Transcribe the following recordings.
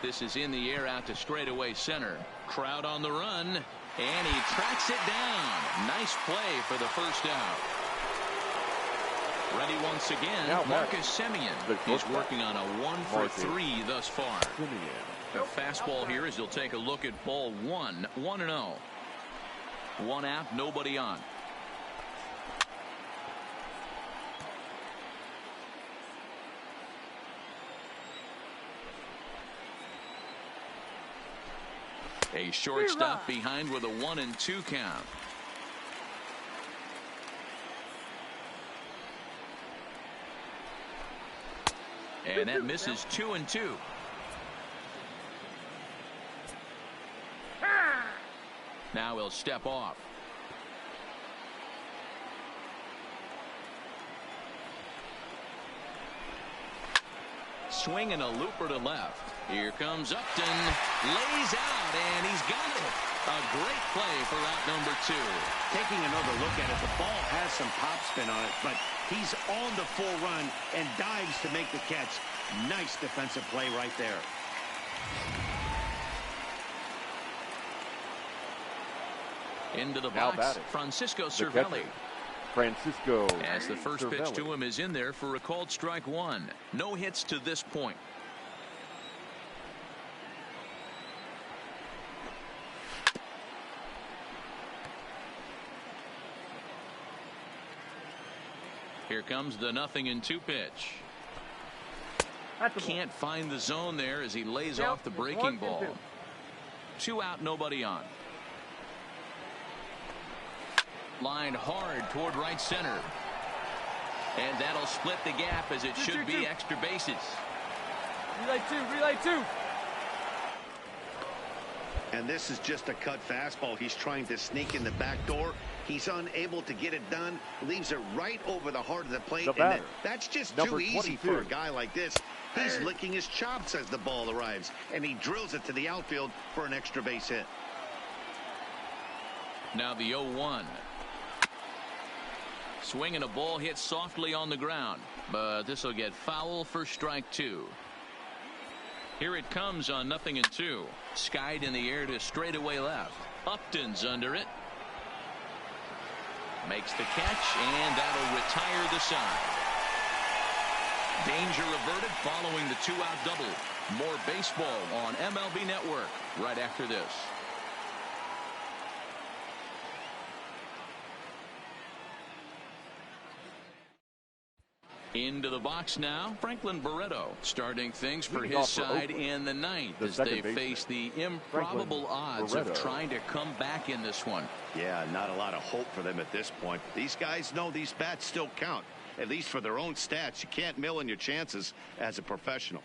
This is in the air out to straightaway center. Crowd on the run, and he tracks it down. Nice play for the first out. Ready once again, Marcus Semien. He's working on a 1-for-3 thus far. The fastball here as he'll take a look at ball 1, 1-0. 1 out, nobody on. A shortstop behind with a 1-2 count. And that misses 2-2. Now he'll step off. Swinging a looper to left. Here comes Upton. Lays out, and he's got it. A great play for out number 2. Taking another look at it, the ball has some pop spin on it, but he's on the full run and dives to make the catch. Nice defensive play right there. Into the box, Francisco Cervelli. Francisco. As the first pitch to him is in there for a called strike 1. No hits to this point. Here comes the 0-2 pitch. Can't find the zone there as he lays off the breaking ball. 2 out, nobody on. Lined hard toward right center. And that'll split the gap as it should be extra bases. Relay two. And this is just a cut fastball. He's trying to sneak in the back door. He's unable to get it done. Leaves it right over the heart of the plate. And that's just too easy for a guy like this. He's licking his chops as the ball arrives. And he drills it to the outfield for an extra base hit. Now the 0-1. Swinging a ball hit softly on the ground, but this will get foul for strike 2. Here it comes on 0-2. Skied in the air to straightaway left. Upton's under it. Makes the catch, and that'll retire the side. Danger averted following the 2-out double. More baseball on MLB Network right after this. Into the box now, Franklin Barreto starting things for his side in the 9th as they face the improbable odds of trying to come back in this one. Yeah, not a lot of hope for them at this point. These guys know these bats still count, at least for their own stats. You can't mill in your chances as a professional.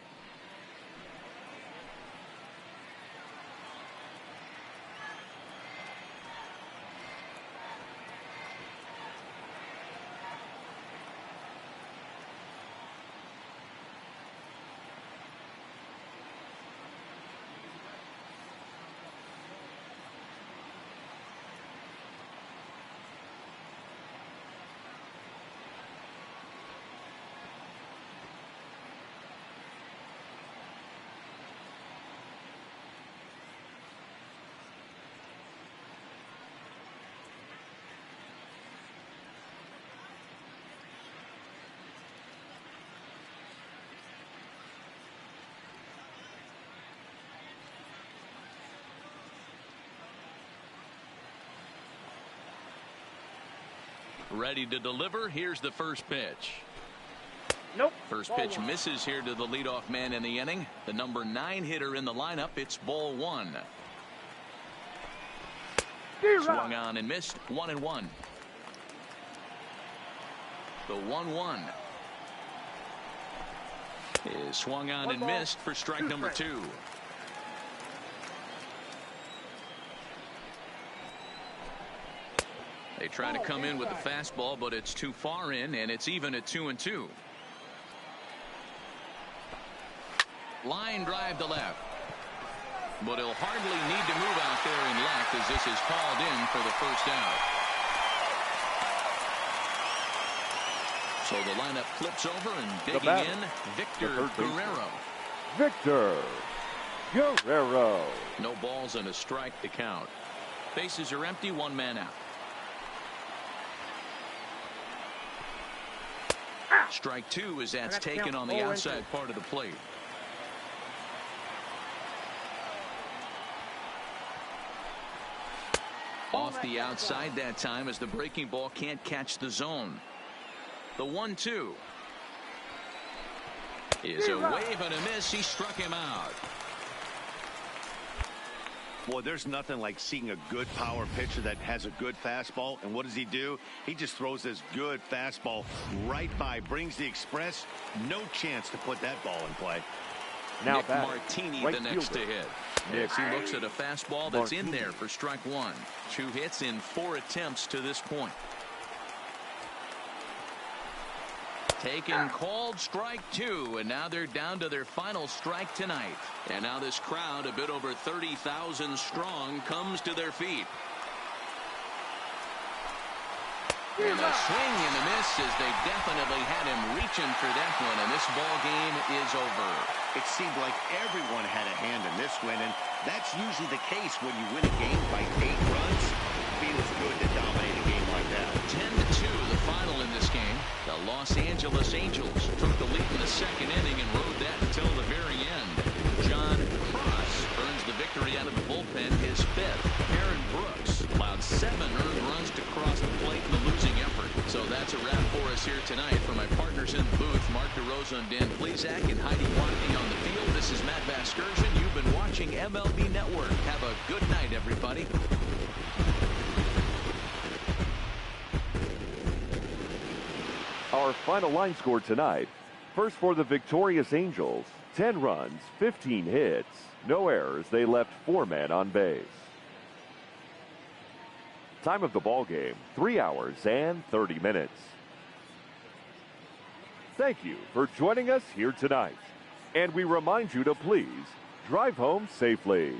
Ready to deliver. Here's the first pitch. Nope. First pitch misses here to the leadoff man in the inning. The number 9 hitter in the lineup. It's ball 1. Swung on and missed. 1-1. The 1-1 is swung on and missed for strike number 2. They try to come in with the fastball, but it's too far in, and it's even at 2-2. Line drive to left. But he'll hardly need to move out there in left as this is called in for the first out. So the lineup flips over and digging in, Victor Guerrero. Victor Guerrero. No balls and a strike to count. Bases are empty, one man out. Strike two as that's taken on the outside part of the plate. Off the outside that time as the breaking ball can't catch the zone. The 1-2 is a wave and a miss. He struck him out. Boy, there's nothing like seeing a good power pitcher that has a good fastball. And what does he do? He just throws this good fastball right by, brings the express. No chance to put that ball in play. Now Nick Martini, right the next fielder. to hit. As he looks at a fastball that's in there for strike one. 2 hits in 4 attempts to this point. Taken, called, strike two, and now they're down to their final strike tonight. And now this crowd, a bit over 30,000 strong, comes to their feet. And a swing and a miss as they definitely had him reaching for that one, and this ball game is over. It seemed like everyone had a hand in this win, and that's usually the case when you win a game by 8 runs. It feels good to dominate a game like that. 10-2 the final in this game. The Los Angeles Angels took the lead in the second inning and rode that until the very end. John Cross earns the victory out of the bullpen, his 5th. Aaron Brooks allowed 7 earned runs to cross the plate in the losing effort. So that's a wrap for us here tonight. For my partners in the booth, Mark DeRosa and Dan Plesac and Heidi Watney on the field, this is Matt Vasgersian. You've been watching MLB Network. Have a good night, everybody. Our final line score tonight. First for the victorious Angels, 10 runs, 15 hits, no errors. They left 4 men on base. Time of the ball game, 3 hours and 30 minutes. Thank you for joining us here tonight. And we remind you to please drive home safely.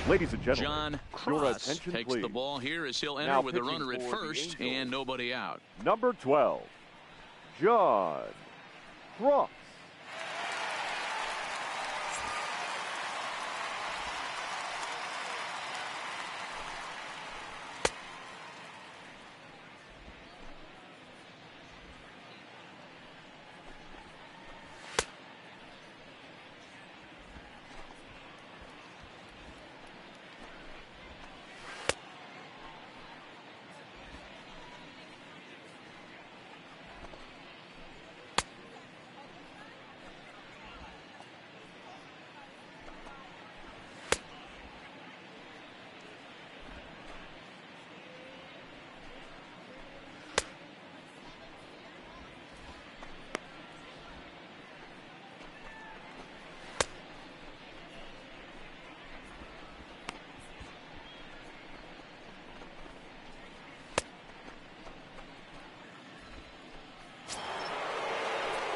Ladies and gentlemen, John your Cross attention, takes please. the ball here as he'll enter Now with a pitching runner at for the first Angels. and nobody out. Number 12, John Cross.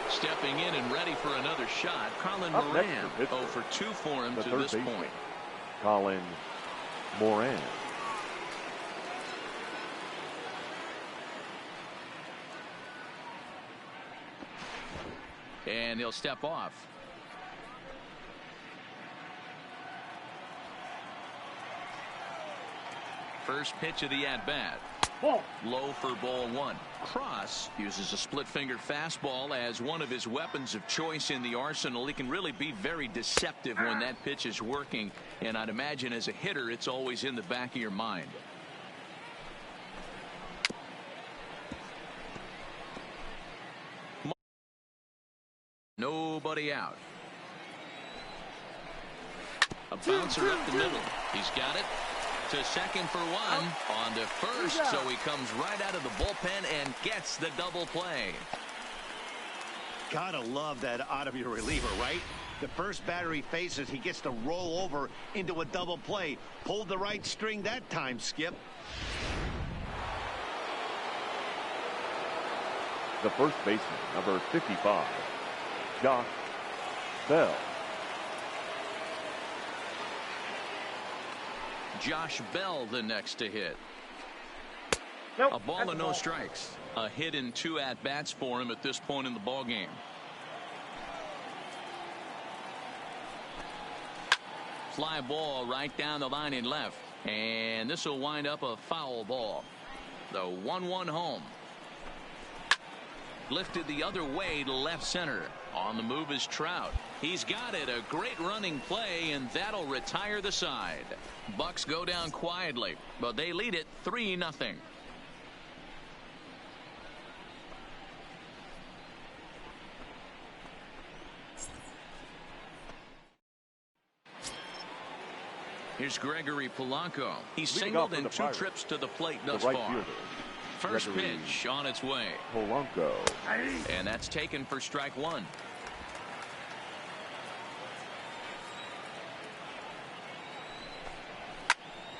Stepping in and ready for another shot, Colin Up Moran. next for 0 for 2 for him the to third this baseman, point. Colin Moran. And he'll step off. First pitch of the at-bat. Low for ball one. Cross uses a split-finger fastball as one of his weapons of choice in the arsenal. He can really be very deceptive when that pitch is working, and I'd imagine as a hitter it's always in the back of your mind. Nobody out. A bouncer up the middle. He's got it. To second for one. On to first, so he comes right out of the bullpen and gets the double play. Gotta love that out of your reliever, right? The first batter he faces, he gets to roll over into a double play. Pulled the right string that time, Skip. The first baseman, number 55, Josh Bell. Josh Bell the next to hit. Nope, A ball and no strikes. A hit in 2 at-bats for him at this point in the ball game. Fly ball right down the line in left. And this will wind up a foul ball. The 1-1 home. Lifted the other way to left center. On the move is Trout. He's got it. A great running play, and that'll retire the side. Bucks go down quietly, but they lead it 3-0. Here's Gregory Polanco. He's singled in 2 trips to the plate thus right far. fielder, First Gregory pitch on its way. Polanco. And that's taken for strike one.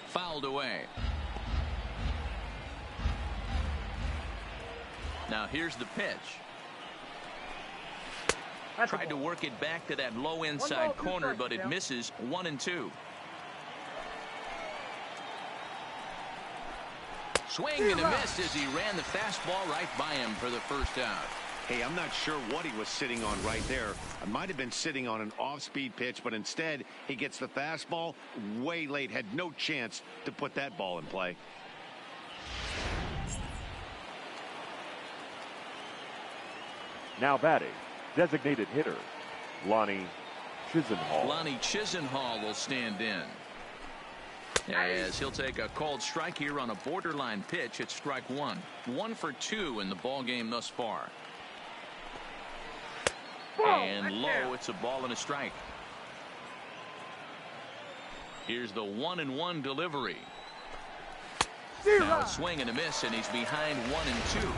Fouled away. Now here's the pitch. Tried to work it back to that low inside corner, but it misses. 1-2. Swing and a miss as he ran the fastball right by him for the first out. Hey, I'm not sure what he was sitting on right there. I might have been sitting on an off-speed pitch, but instead he gets the fastball way late. Had no chance to put that ball in play. Now batting, designated hitter, Lonnie Chisenhall. Lonnie Chisenhall will stand in, as he'll take a called strike here on a borderline pitch at strike one. 1 for 2 in the ball game thus far. And low, it's a ball and a strike. Here's the 1-1 delivery. Now a swing and a miss, and he's behind 1-2.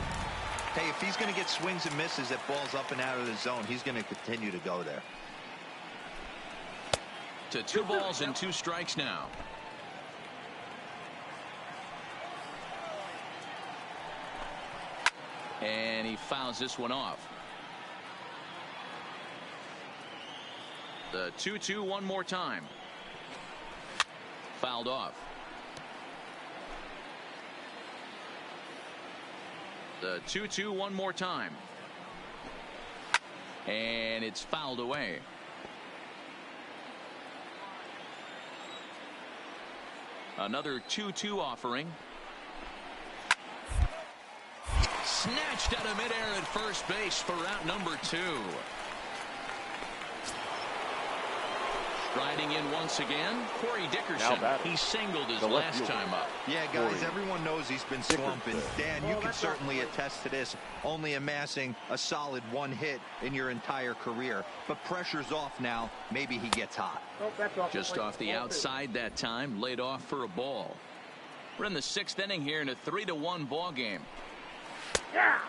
Hey, if he's going to get swings and misses at balls up and out of the zone, he's going to continue to go there. To 2 balls and 2 strikes now. And he fouls this one off. The 2-2 one more time. Fouled off. The 2-2 one more time. And it's fouled away. Another 2-2 offering. Snatched out of midair at first base for out number 2. Striding in once again, Corey Dickerson. He singled his last time up. Yeah, guys, everyone knows he's been slumping. Dan, you can certainly attest to this, only amassing a solid 1 hit in your entire career. But pressure's off now. Maybe he gets hot. Just off the outside that time, laid off for a ball. We're in the 6th inning here in a 3-1 ball game.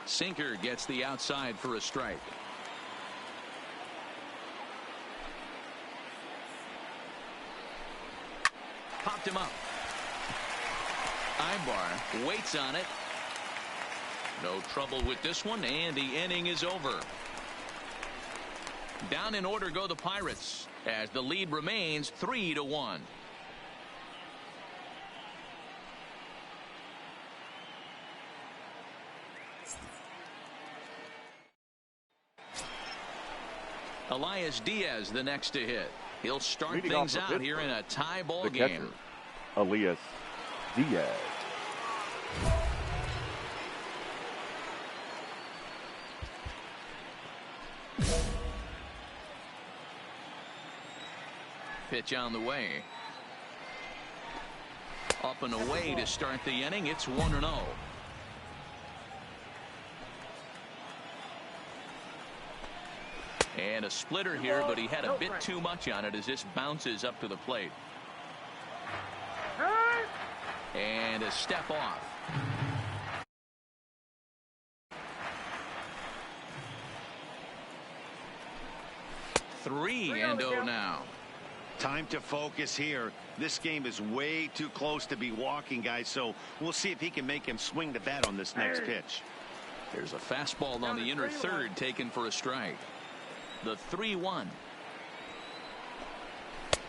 Sinker gets the outside for a strike. Popped him up. Ibar waits on it. No trouble with this one, and the inning is over. Down in order go the Pirates, as the lead remains 3-1. Elias Diaz the next to hit. He'll start things out here in a tie ball game. Elias Diaz. Pitch on the way. Up and away to start the inning. It's 1-0. And a splitter here, but he had a bit too much on it as this bounces up to the plate. And a step off. Three and 0 now. Time to focus here. This game is way too close to be walking, guys, so we'll see if he can make him swing the bat on this next pitch. There's a fastball on the inner third taken for a strike. The 3-1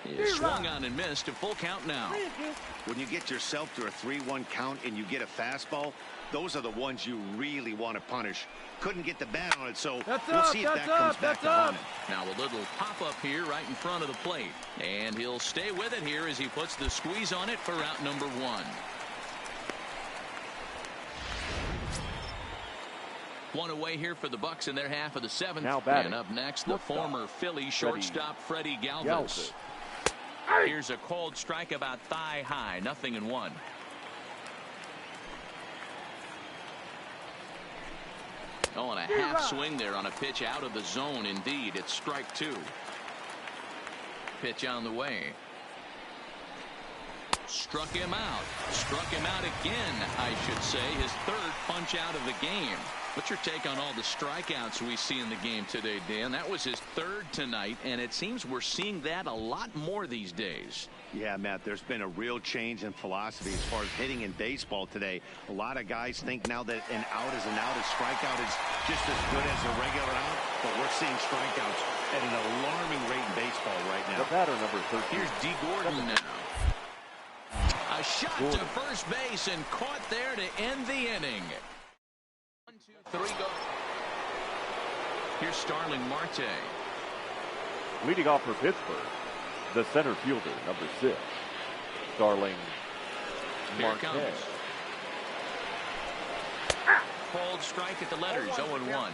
is swung on and missed. A full count now. When you get yourself to a 3-1 count and you get a fastball, those are the ones you really want to punish. Couldn't get the bat on it, so we'll see if that comes back to haunt him. Now a little pop-up here right in front of the plate. And he'll stay with it here as he puts the squeeze on it for out number 1. One away here for the Bucks in their half of the 7th. And up next, the former Philly shortstop Freddie Galvis. Here's a cold strike about thigh high. 0-1. Oh, and a half swing there on a pitch out of the zone. Indeed, it's strike 2. Pitch on the way. Struck him out. Struck him out again, I should say. His 3rd punch out of the game. What's your take on all the strikeouts we see in the game today, Dan? That was his 3rd tonight, and it seems we're seeing that a lot more these days. Yeah, Matt, there's been a real change in philosophy as far as hitting in baseball today. A lot of guys think now that an out is an out, a strikeout is just as good as a regular out, but we're seeing strikeouts at an alarming rate in baseball right now. The batter, number 13. Here's D. Gordon now. A shot to first base and caught there to end the inning. 1, 2, 3, go. Here's Starling Marte. Leading off for Pittsburgh, the center fielder, number 6, Starling Marte. Cold strike at the letters, 0-1.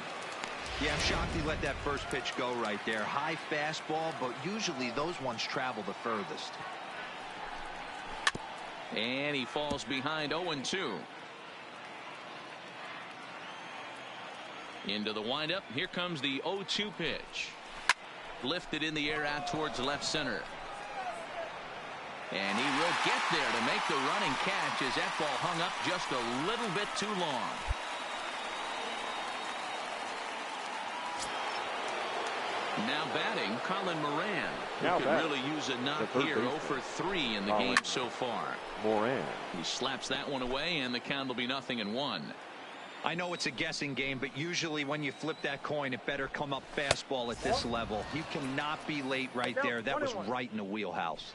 Yeah, I'm shocked he let that first pitch go right there. High fastball, but usually those ones travel the furthest. And he falls behind 0-2. Into the windup. Here comes the 0-2 pitch. Lifted in the air out towards left center. And he will get there to make the running catch as that ball hung up just a little bit too long. Now batting, Colin Moran, who could really use a knock here. 0 for 3 in the game so far. Moran. He slaps that one away, and the count will be 0-1. I know it's a guessing game, but usually when you flip that coin, it better come up fastball at this level. You cannot be late right there. That was right in the wheelhouse.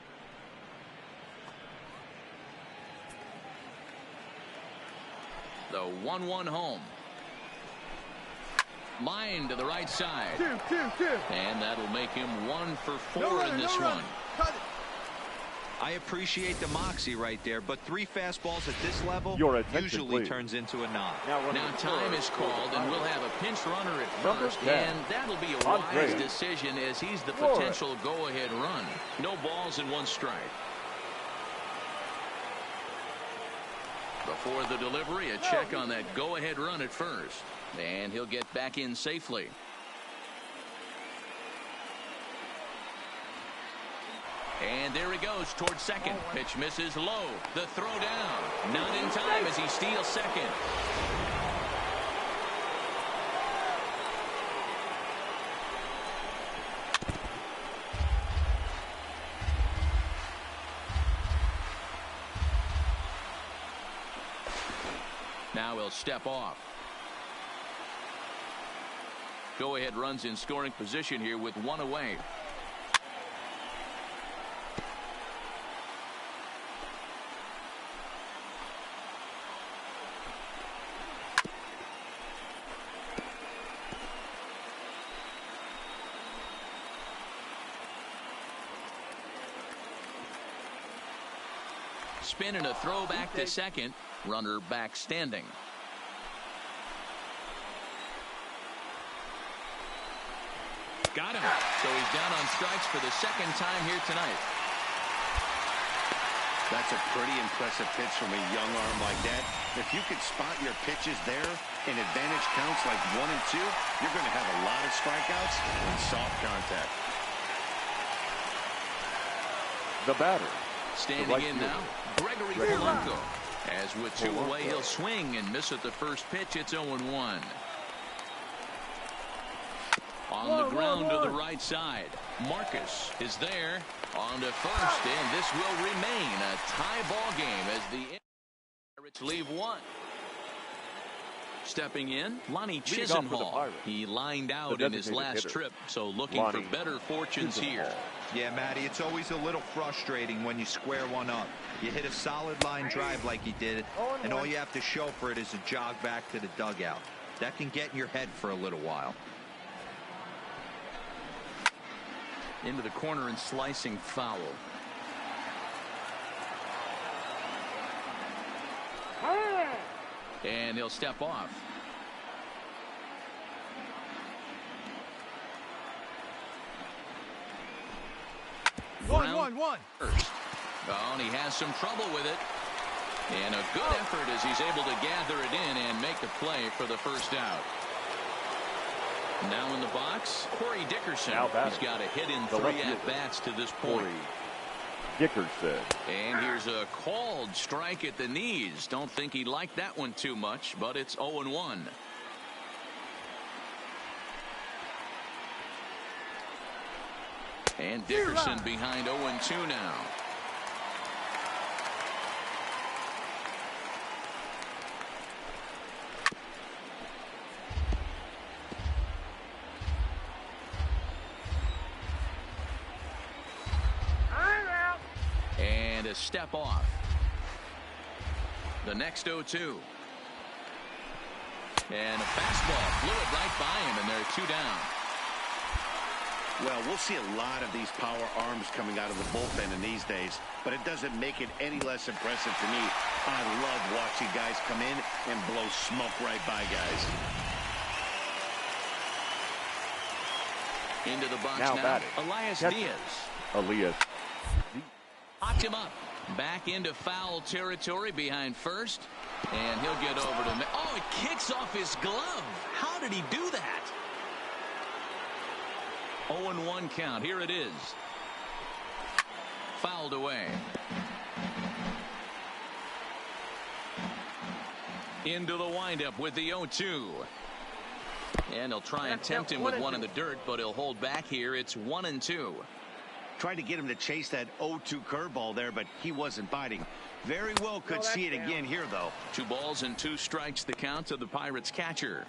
The 1-1 home. Line to the right side. 2-2-2. And that'll make him 1 for 4 in this one. Cut it. I appreciate the moxie right there, but 3 fastballs at this level usually turns into a knock. Now time is called, and we'll have a pinch runner at Number first, 10. and that'll be a wise decision as he's the potential go-ahead run. No balls and 1 strike. Before the delivery, a check on that go-ahead run at first, and he'll get back in safely. And there he goes towards second. Pitch misses low. The throw down. Not in time as he steals second. Now he'll step off. Go-ahead runs in scoring position here with 1 away. Spin and a throw back to second. Runner back standing. Got him. So he's down on strikes for the 2nd time here tonight. That's a pretty impressive pitch from a young arm like that. If you could spot your pitches there in advantage counts like 1 and 2, you're going to have a lot of strikeouts and soft contact. The batter. Standing in now, Gregory Polanco. As with 2 away, he'll swing and miss at the first pitch. It's 0-1. On the ground to the right side. Marcus is there on to first, and this will remain a tie ball game as the Pirates leave 1. Stepping in, Lonnie Chisenhall. He lined out in his last trip, so looking for better fortunes here. Yeah, Matty, it's always a little frustrating when you square one up. You hit a solid line drive like he did, and all you have to show for it is a jog back to the dugout. That can get in your head for a little while. Into the corner and slicing foul. And he'll step off. One. First. Oh, and he has some trouble with it. And a good effort as he's able to gather it in and make the play for the first out. Now in the box, Corey Dickerson. He's got a hit in 3 at-bats to this point. Dickerson. And here's a called strike at the knees. Don't think he liked that one too much, but it's 0-1. And Dickerson behind 0-2 now. And a step off. The next 0-2. And a fastball flew it right by him, and they're 2 down. Well, we'll see a lot of these power arms coming out of the bullpen in these days, but it doesn't make it any less impressive to me. I love watching guys come in and blow smoke right by guys. Into the box now. Elias Diaz. Locked him up. Back into foul territory behind first. And he'll get over to... Oh, it kicks off his glove. How did he do that? 0-1 count. Here it is. Fouled away. Into the windup with the 0-2. And he'll try and tempt him with one in the dirt, but he'll hold back here. It's 1-2. Tried to get him to chase that 0-2 curveball there, but he wasn't biting. Very well could see it again here, though. 2 balls and 2 strikes the count to the Pirates catcher.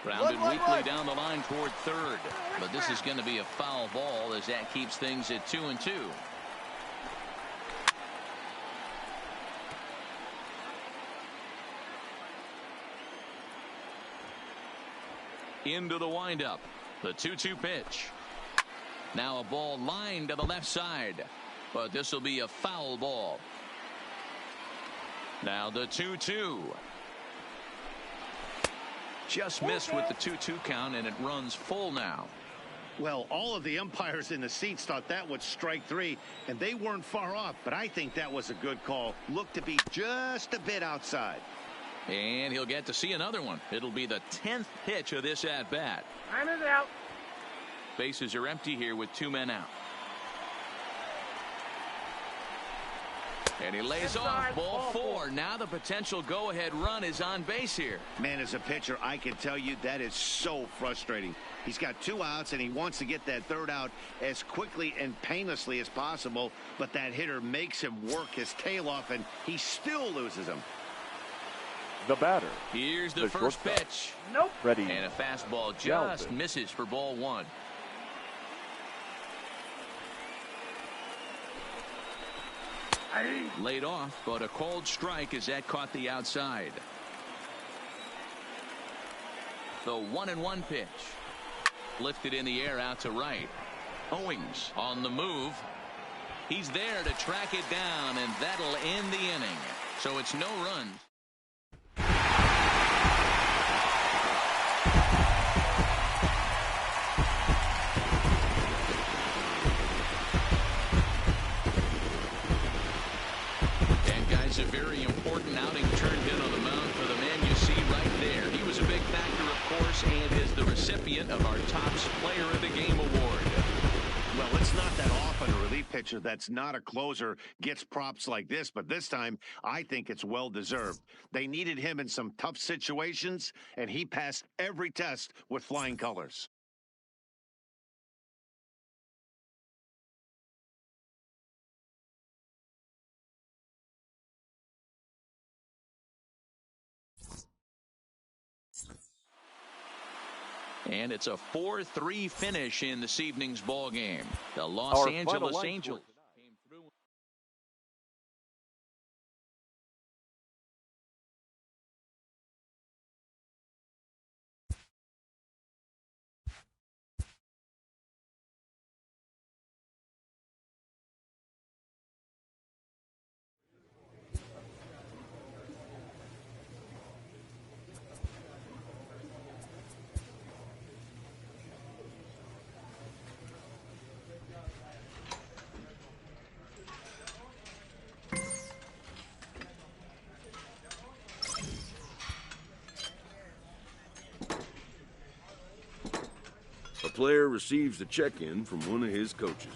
Grounded weakly down the line toward third. But this is going to be a foul ball as that keeps things at 2-2. Into the windup. The 2-2 pitch. Now a ball lined to the left side. But this will be a foul ball. Now the 2-2. Just missed with the 2-2 count, and it runs full now. Well, all of the umpires in the seats thought that was strike 3, and they weren't far off, but I think that was a good call. Looked to be just a bit outside. And he'll get to see another one. It'll be the 10th pitch of this at-bat. Time is out. Bases are empty here with 2 men out. And he lays off. Ball 4. Now the potential go-ahead run is on base here. Man, as a pitcher, I can tell you that is so frustrating. He's got 2 outs, and he wants to get that 3rd out as quickly and painlessly as possible, but that hitter makes him work his tail off, and he still loses him. The batter. Here's the first pitch. Nope. Ready. And a fastball just misses for ball 1. Laid off, but a called strike as that caught the outside. The 1-1 pitch. Lifted in the air out to right. Owings on the move. He's there to track it down, and that'll end the inning. So it's no runs. A very important outing turned in on the mound for the man you see right there. He was a big factor, of course, and is the recipient of our Topps Player of the Game award. Well, it's not that often a relief pitcher that's not a closer gets props like this, but this time I think it's well-deserved. They needed him in some tough situations, and he passed every test with flying colors. And it's a 4-3 finish in this evening's ball game. The Los Angeles Angels came through. A player receives a check-in from one of his coaches.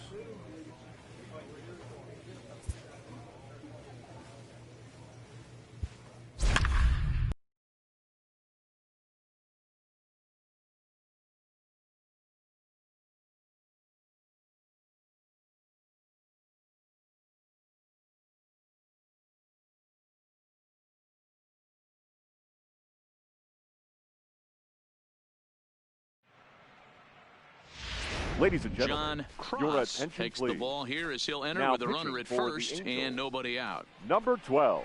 Ladies and gentlemen, John your Cross attention, takes please. the ball here as he'll enter Now with a runner at pitching for the first Angels, and nobody out. Number 12,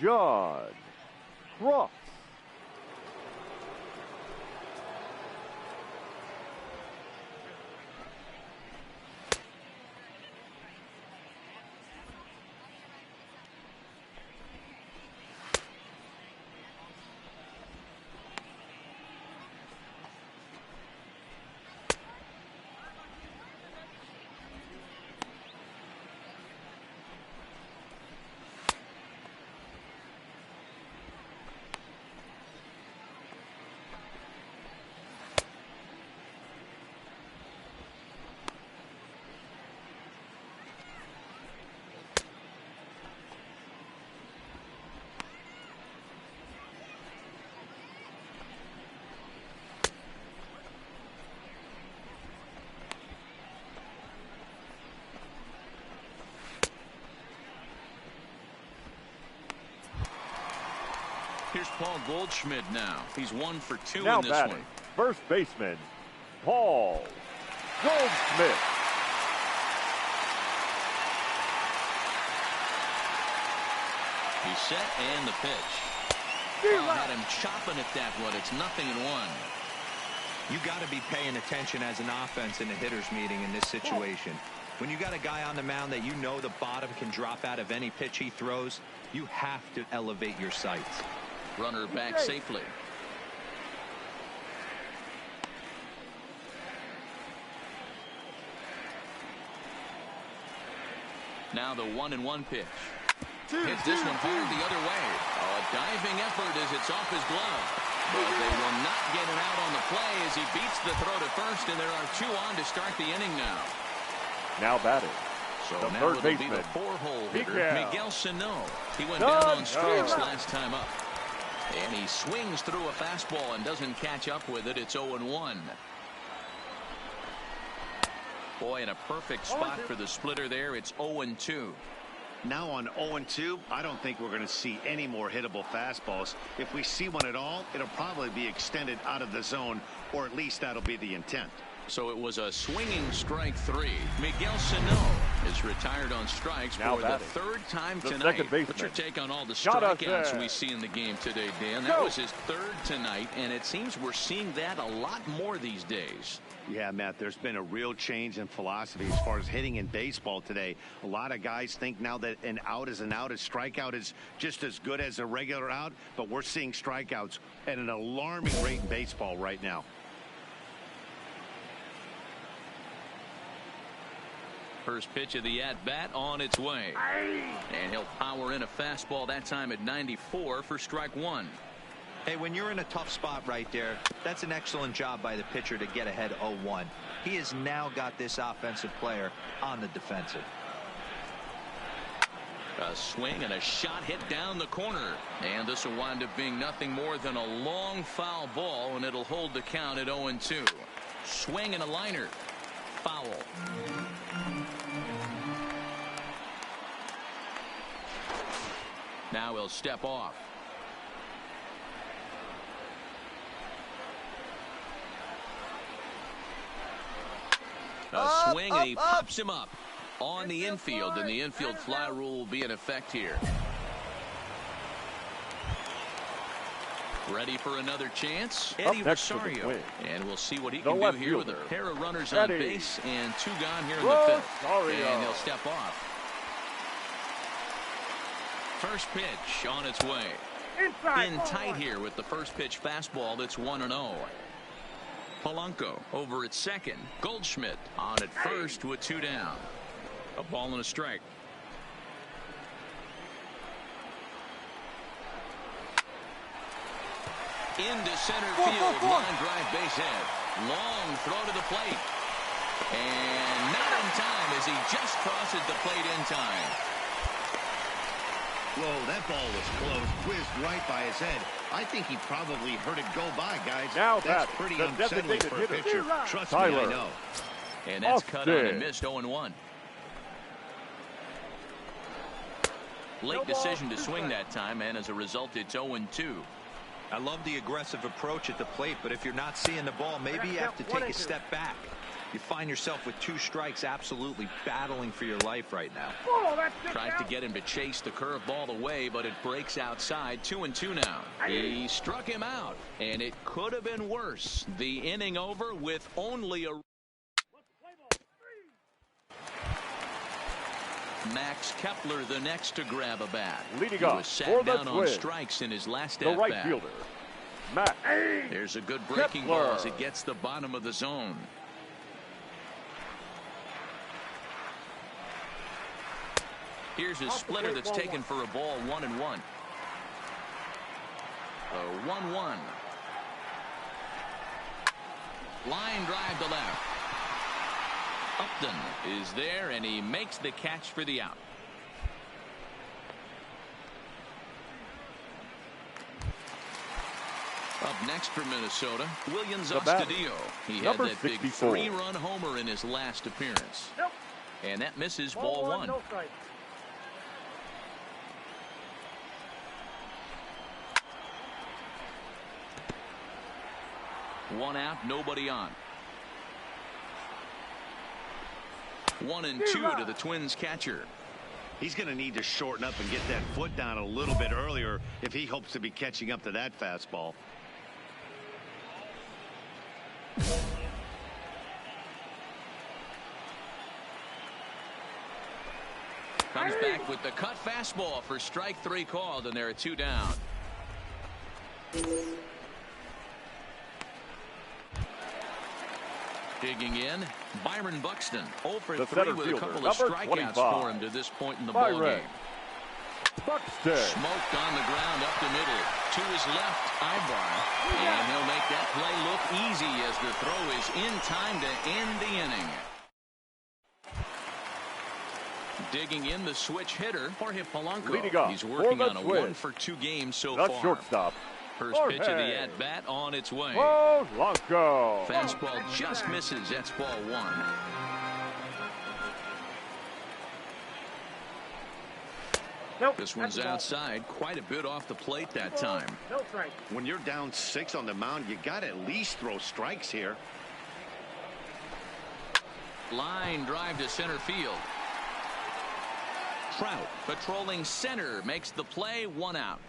John Cross. Here's Paul Goldschmidt now. He's 1 for 2 Now in this batting, one. first baseman, Paul Goldschmidt. He's set and the pitch. Had him chopping at that one. It's 0-1. You got to be paying attention as an offense in a hitter's meeting in this situation. When you got a guy on the mound that you know the bottom can drop out of any pitch he throws, you have to elevate your sights. Runner back safely. Now the 1-1 pitch. Hits this one hard the other way. A diving effort as it's off his glove. But they will not get it out on the play as he beats the throw to first, and there are 2 on to start the inning now. Now batting. So the now third it'll be baseman, the 4-hole hitter, Miguel Sano. He went Done. down on strikes last time up. And he swings through a fastball and doesn't catch up with it. It's 0-1. Boy, in a perfect spot for the splitter there. It's 0-2. Now on 0-2, I don't think we're going to see any more hittable fastballs. If we see one at all, it'll probably be extended out of the zone, or at least that'll be the intent. So it was a swinging strike 3. Miguel Sano is retired on strikes now for batting. the 3rd time the tonight. second baseman. What's your take on all the Shot strikeouts we see in the game today, Dan? That was his 3rd tonight, and it seems we're seeing that a lot more these days. Yeah, Matt, there's been a real change in philosophy as far as hitting in baseball today. A lot of guys think now that an out is an out. A strikeout is just as good as a regular out, but we're seeing strikeouts at an alarming rate in baseball right now. First pitch of the at-bat on its way. And he'll power in a fastball that time at 94 for strike 1. Hey, when you're in a tough spot right there, that's an excellent job by the pitcher to get ahead 0-1. He has now got this offensive player on the defensive. A swing and a shot hit down the corner. And this will wind up being nothing more than a long foul ball, and it'll hold the count at 0-2. Swing and a liner. Foul. Now he'll step off. A swing, and he pops him up on the infield, and the infield fly rule will be in effect here. Ready for another chance? Eddie Rosario. And we'll see what he can do here with a pair of runners on base and 2 gone here in the 5th. And he'll step off. First pitch on its way. In tight here with the first pitch fastball. That's 1-0. Polanco over at second. Goldschmidt on at first with 2 down. A ball and a strike. Into center field. Line drive base hit. Long throw to the plate. And not in time as he just crosses the plate in time. Whoa, that ball was close. Whizzed right by his head. I think he probably heard it go by, guys. Now that's pretty unsettling for a pitcher. Trust me, I know. And that's cut on and missed 0-1. Late decision to swing that time, and as a result, it's 0-2. I love the aggressive approach at the plate, but if you're not seeing the ball, maybe you have to take a step back. You find yourself with 2 strikes, absolutely battling for your life right now. Tries to get him to chase the curveball away, but it breaks outside. 2-2 now. He struck him out, and it could have been worse. The inning over with only a... Max Kepler the next to grab a bat. Leading he off was sat down on strikes in his last at-bat. The right fielder, Max. There's a good breaking ball as it gets the bottom of the zone. Here's his splitter that's taken for a ball. 1-1. A 1-1. Line drive to left. Upton is there, and he makes the catch for the out. Up next for Minnesota, Williams Astudillo. He had that big 3-run homer in his last appearance. And that misses ball 1. No strike. One out, nobody on. 1-2 to the Twins catcher. He's going to need to shorten up and get that foot down a little bit earlier if he hopes to be catching up to that fastball. Comes back with the cut fastball for strike 3 called, and there are 2 down. Digging in, Byron Buxton, 0 for 3 with a couple of strikeouts for him to this point in the ballgame. Buxton. Smoked on the ground up the middle. To his left, Ibar. And he'll make that play look easy as the throw is in time to end the inning. Digging in the switch hitter, Jorge Polanco. He's working on a 1 for 2 game so far. Shortstop. First pitch of the at-bat on its way. Polanco. Fastball just misses. That's ball 1. Nope. This one's outside, quite a bit off the plate that time. No strike. When you're down 6 on the mound, you got to at least throw strikes here. Line drive to center field. Trout patrolling center makes the play, 1 out.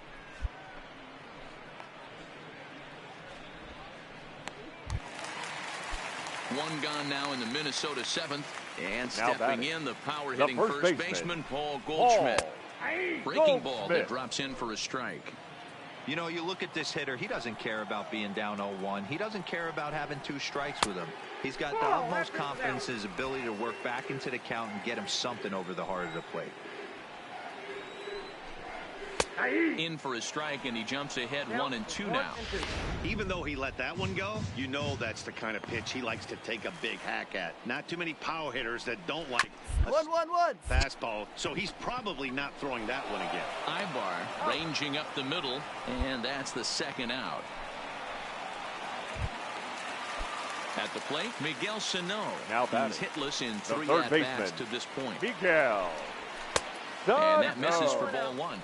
One gone now in the Minnesota 7th. And stepping in, the power-hitting first baseman, Paul Goldschmidt. Breaking ball that drops in for a strike. You know, you look at this hitter, he doesn't care about being down 0-1. He doesn't care about having 2 strikes with him. He's got the utmost confidence in his ability to work back into the count and get him something over the heart of the plate. In for a strike, and he jumps ahead 1-2 now. Even though he let that one go, you know that's the kind of pitch he likes to take a big hack at. Not too many power hitters that don't like a fastball, so he's probably not throwing that one again. Ibar ranging up the middle, and that's the 2nd out. At the plate, Miguel Sano. He's hitless in 3 at-bats to this point. Miguel. And that misses for ball 1.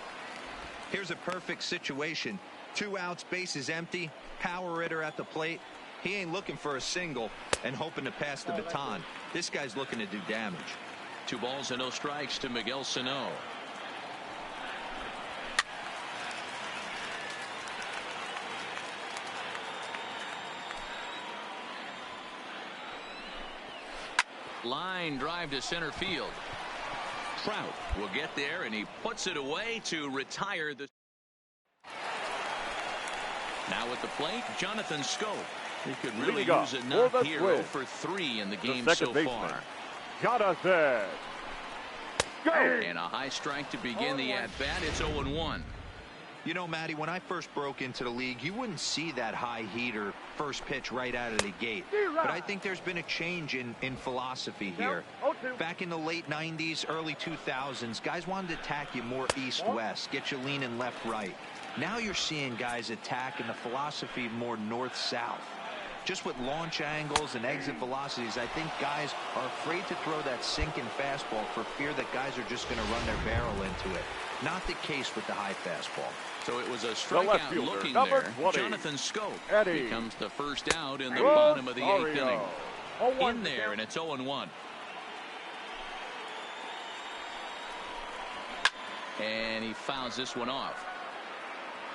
Here's a perfect situation. 2 outs, bases empty, power hitter at the plate. He ain't looking for a single and hoping to pass the baton. This guy's looking to do damage. 2 balls and no strikes to Miguel Sano. Line drive to center field. Trout will get there, and he puts it away to retire the. Now at the plate, Jonathan Scope. He could really use a knock here. 0 for 3 in the game so far. Jonathan. And a high strike to begin the at-bat. It's 0-1. You know, Matty, when I first broke into the league, you wouldn't see that high heater first pitch right out of the gate. But I think there's been a change in philosophy here. Back in the late 90s, early 2000s, guys wanted to attack you more east-west, get you leaning left-right. Now you're seeing guys attack in the philosophy more north-south. Just with launch angles and exit velocities, I think guys are afraid to throw that sinking fastball for fear that guys are just going to run their barrel into it. Not the case with the high fastball. So it was a strikeout looking there. 20. Jonathan Scope Eddie. becomes the first out in the bottom of the 8th inning. In there, and it's 0-1. And he fouls this one off.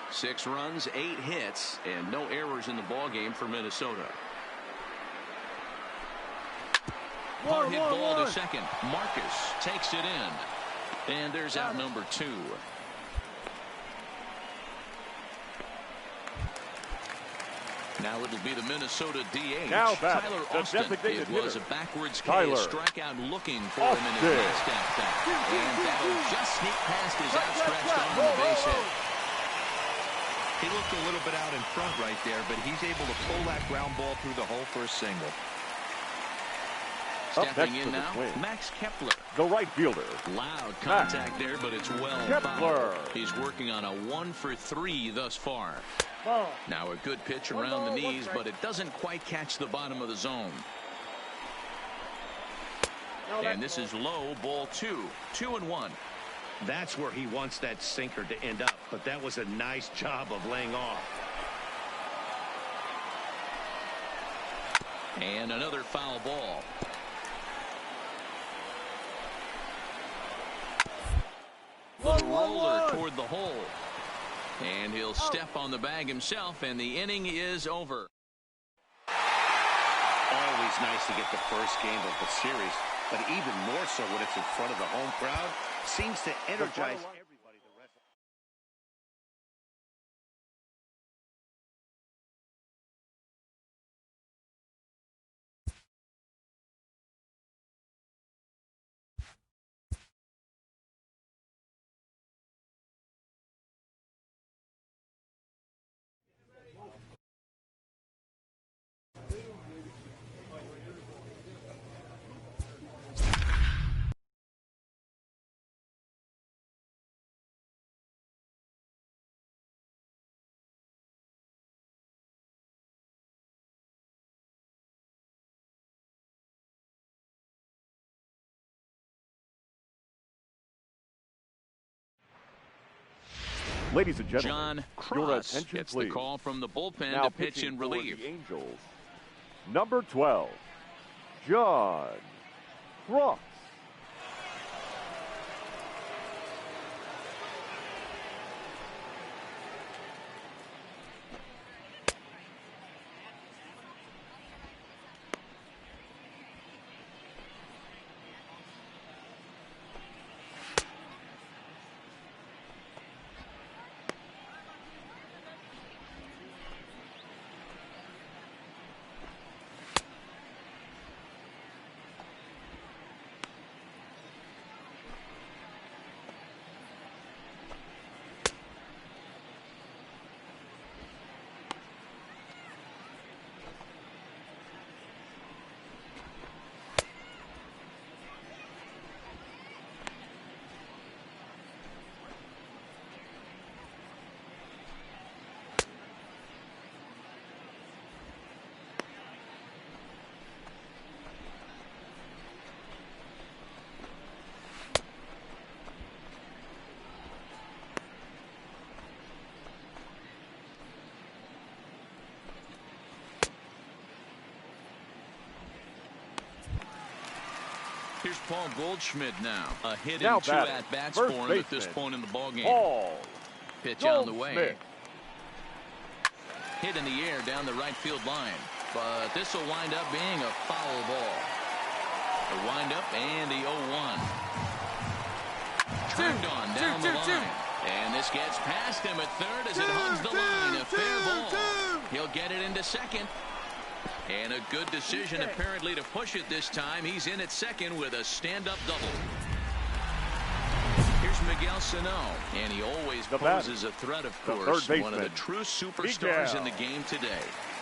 6 runs, 8 hits, and no errors in the ballgame for Minnesota. Hard hit ball to second. Marcus takes it in. And there's out number 2. Now it'll be the Minnesota DH, Tyler Austin. It was a backwards case, strikeout looking for him in his last at-bat. And that'll just sneak past his outstretched arm on the base hit. He looked a little bit out in front right there, but he's able to pull that ground ball through the hole for a single. Stepping in now, Max Kepler. The right fielder. Loud contact there, but it's well fouled. He's working on a 1 for 3 thus far. Now a good pitch around the knees, but it doesn't quite catch the bottom of the zone. And this is low, ball 2. 2-1. That's where he wants that sinker to end up, but that was a nice job of laying off. And another foul ball. Little roller toward the hole. And he'll step on the bag himself, and the inning is over. always nice to get the first game of the series, but even more so when it's in front of the home crowd. Seems to energize everybody the rest. Ladies and gentlemen, John your Cross attention, gets please. the call from the bullpen Now to pitch pitching in for relief. the Angels, number 12, John Cross. Here's Paul Goldschmidt now. A hit Now and two batting, at-bats first for him at this baseman, point in the ballgame. Paul Pitch on the way. Goldschmidt. Hit in the air down the right field line. But this will wind up being a foul ball. The wind-up and the 0-1. Turned on down the line. And this gets past him at third as it hugs the line. A fair ball. He'll get it into second. And a good decision apparently to push it this time. He's in at second with a stand-up double. Here's Miguel Sano, and he always poses a threat, of course. One of the true superstars in the game today.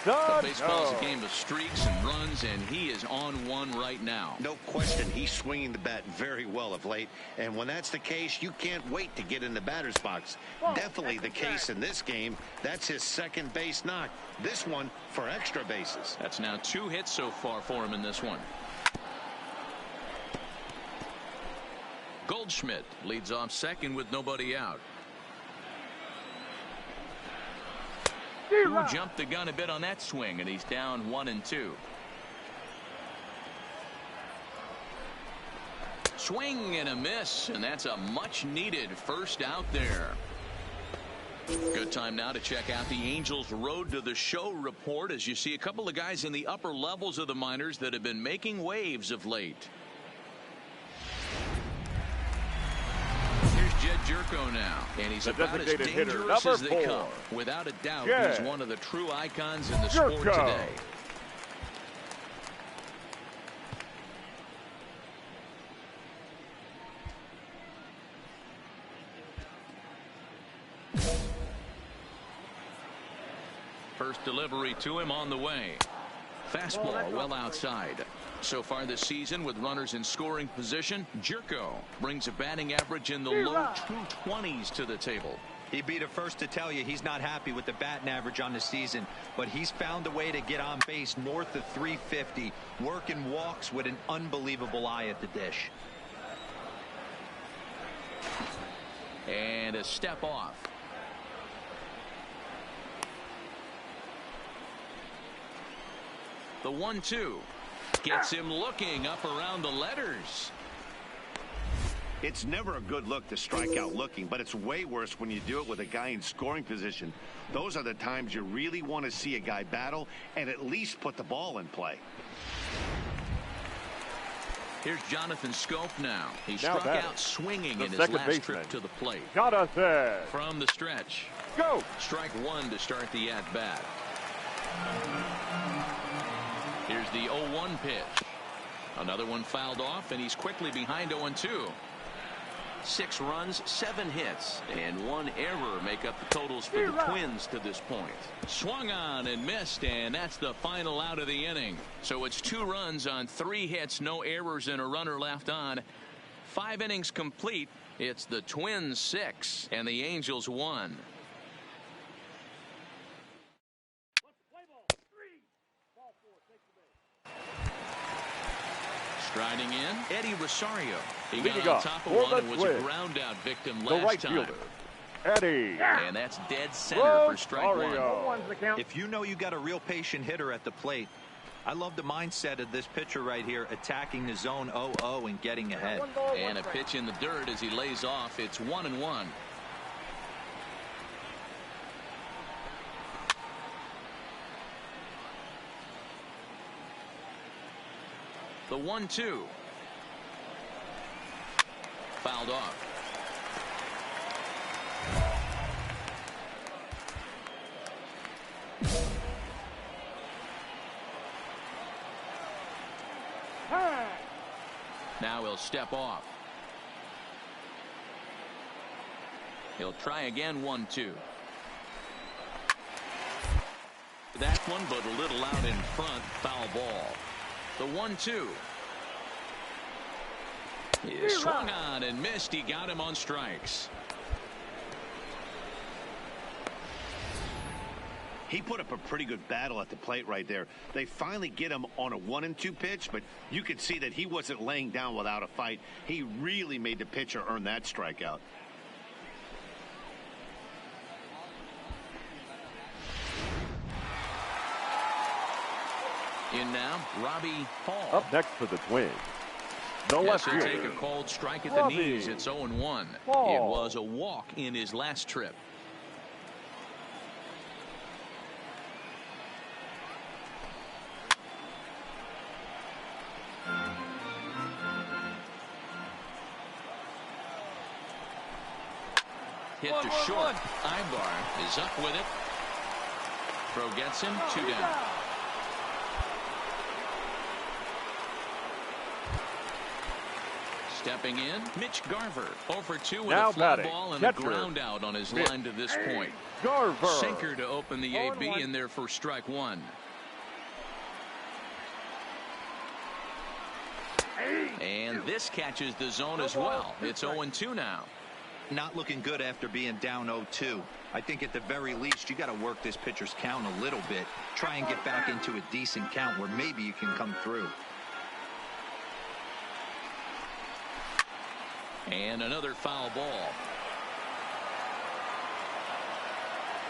But baseball's a game of streaks and runs, and he is on one right now. No question, he's swinging the bat very well of late, and when that's the case, you can't wait to get in the batter's box. Definitely the case in this game. That's his second base knock. This one for extra bases. That's now 2 hits so far for him in this one. Goldschmidt leads off second with nobody out. Who jumped the gun a bit on that swing, and he's down 1-2. Swing and a miss, and that's a much-needed first out there. Good time now to check out the Angels' Road to the Show report as you see a couple of guys in the upper levels of the minors that have been making waves of late. Jerko now, and he's about as dangerous as they come. Without a doubt, he's one of the true icons in the sport today. First delivery to him on the way. Fastball well outside. So far this season, with runners in scoring position, Jerko brings a batting average in the low 220s to the table. He'd be the first to tell you he's not happy with the batting average on the season, but he's found a way to get on base north of 350, working walks with an unbelievable eye at the dish. And a step off. The 1-2 gets him looking up around the letters. It's never a good look to strike out looking, but it's way worse when you do it with a guy in scoring position. Those are the times you really want to see a guy battle and at least put the ball in play. Here's Jonathan Scope now. He struck out swinging in his last trip to the plate. Jonathan. From the stretch. Go. Strike one to start the at-bat. Here's the 0-1 pitch. Another one fouled off, and he's quickly behind 0-2. 6 runs, 7 hits, and 1 error make up the totals for the Twins to this point. Swung on and missed, and that's the final out of the inning. So it's 2 runs on 3 hits, no errors, and a runner left on. 5 innings complete. It's the Twins 6 and the Angels 1. Striding in, Eddie Rosario. He got on top of one and was a ground out victim last time. Fielder, Eddie. And that's dead center for strike one. If you know you got a real patient hitter at the plate, I love the mindset of this pitcher right here, attacking the zone 0-0 and getting ahead. And a pitch in the dirt as he lays off. It's 1-1. The 1-2. Fouled off. Now he'll step off. He'll try again. 1-2. That one, but a little out in front. Foul ball. The 1-2. He swung on and missed. He got him on strikes. He put up a pretty good battle at the plate right there. They finally get him on a 1-2 pitch, but you could see that he wasn't laying down without a fight. He really made the pitcher earn that strikeout. In now, Robbie Hall. Up next for the Twins. The left he'll fielder, take a cold strike at the knees. It's 0-1. Hall. It was a walk in his last trip. Hit to short. Ibar is up with it. Throw gets him. 2 down. Stepping in, Mitch Garver. 0-for-2 with a fly ball and a ground out on his line to this point. Garver. Sinker to open the AB in there for strike one. And this catches the zone as well. It's 0-2 now. Not looking good after being down 0-2. I think at the very least you got to work this pitcher's count a little bit. Try and get back into a decent count where maybe you can come through. And another foul ball.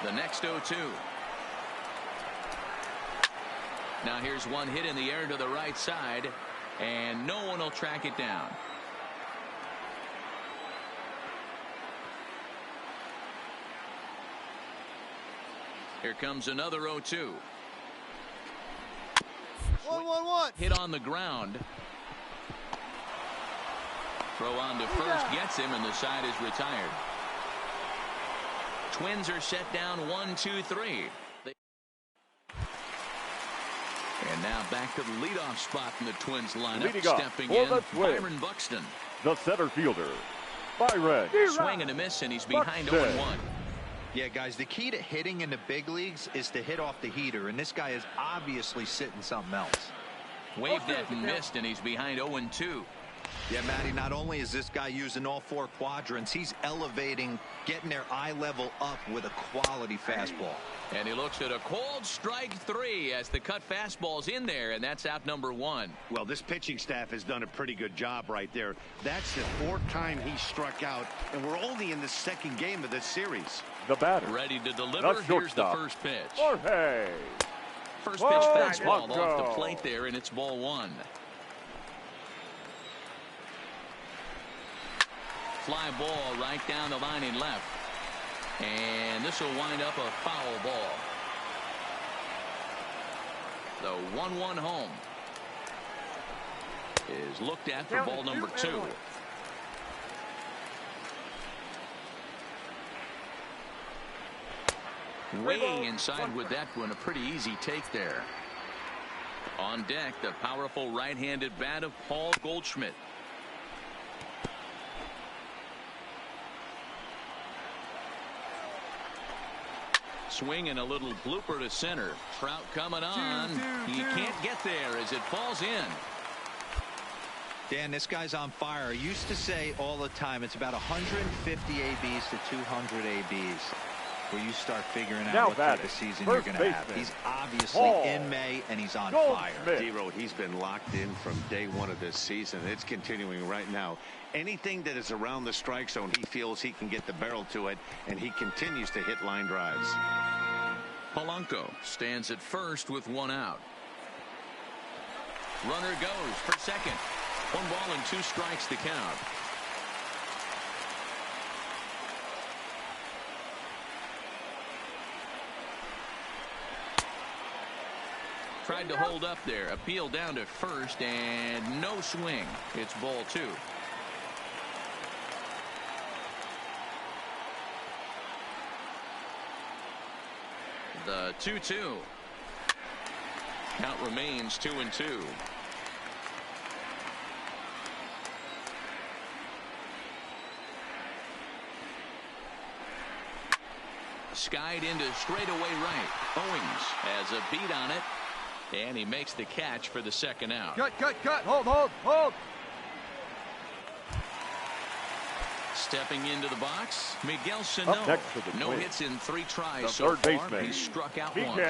The next 0-2. Now here's one hit in the air to the right side, and no one will track it down. Here comes another 0-2. 1-1-1. Hit on the ground. Throw on to first gets him, and the side is retired. Twins are set down 1-2-3. And now back to the leadoff spot in the Twins lineup. Stepping in, Byron Buxton. The center fielder, Byron. Swing and a miss, and he's behind 0-1. Yeah, guys, the key to hitting in the big leagues is to hit off the heater, and this guy is obviously sitting something else. Waved at and missed, and he's behind 0-2. Yeah, Matty, not only is this guy using all 4 quadrants, he's elevating, getting their eye level up with a quality fastball. And he looks at a cold strike 3 as the cut fastball's in there, and that's out number 1. Well, this pitching staff has done a pretty good job right there. That's the 4th time he struck out, and we're only in the 2nd game of this series. The batter. Ready to deliver. Here's the first pitch. Jorge. First pitch fastball off the plate there, and it's ball 1. Fly ball right down the line in left. And this will wind up a foul ball. The 1-1 home. is looked at for ball number 2. Way inside with that one. A pretty easy take there. On deck, the powerful right-handed bat of Paul Goldschmidt. Swing and a little blooper to center. Trout coming on. He can't get there as it falls in. Dan, this guy's on fire. I used to say all the time it's about 150 ABs to 200 ABs where you start figuring out what type of season you're going to have. He's obviously in May and he's on fire. D-Road, he's been locked in from day one of this season. It's continuing right now. Anything that is around the strike zone, he feels he can get the barrel to it, and he continues to hit line drives. Polanco stands at first with 1 out. Runner goes for second. 1 ball and 2 strikes to count. Tried to hold up there. Appeal down to first and no swing. It's ball 2. The 2-2. Count remains 2-2. Skied into straightaway right. Owings has a beat on it. And he makes the catch for the 2nd out. Cut. Hold. Stepping into the box, Miguel Sano. No hits in 3 tries so far. He struck out once.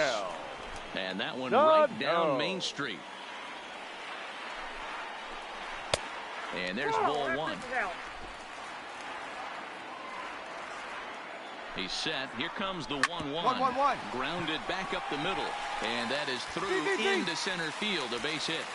And that one right down Main Street. And there's ball 1. He's set. Here comes the 1-1. Grounded back up the middle. And that is through into center field. A base hit.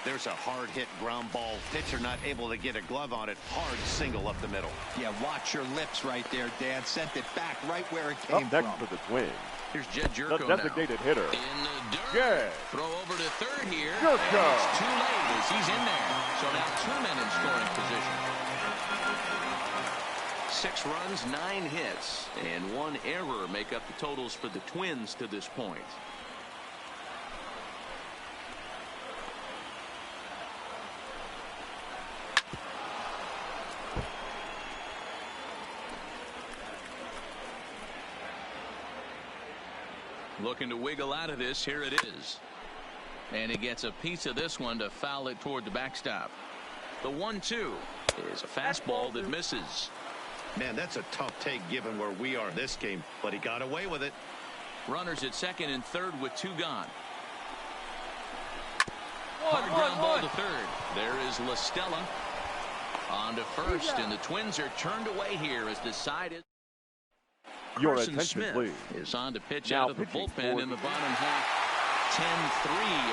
There's a hard hit ground ball. Pitcher not able to get a glove on it. Hard single up the middle. Yeah, watch your lips right there, Dan. Sent it back right where it came from. Next for the Twins. Here's Jed Jerko the designated hitter. In the dirt. Throw over to third here. And it's too late as he's in there. So now 2 men in scoring position. 6 runs, 9 hits, and 1 error make up the totals for the Twins to this point. Looking to wiggle out of this. Here it is. And he gets a piece of this one to foul it toward the backstop. The 1-2 is a fastball that misses. Man, that's a tough take given where we are in this game, but he got away with it. Runners at second and third with 2 gone. Hard ground ball to third. There is La Stella on to first, and the Twins are turned away here as decided. Your Carson attention, Smith please. is on to pitch Now out of the bullpen in the bottom half. 10-3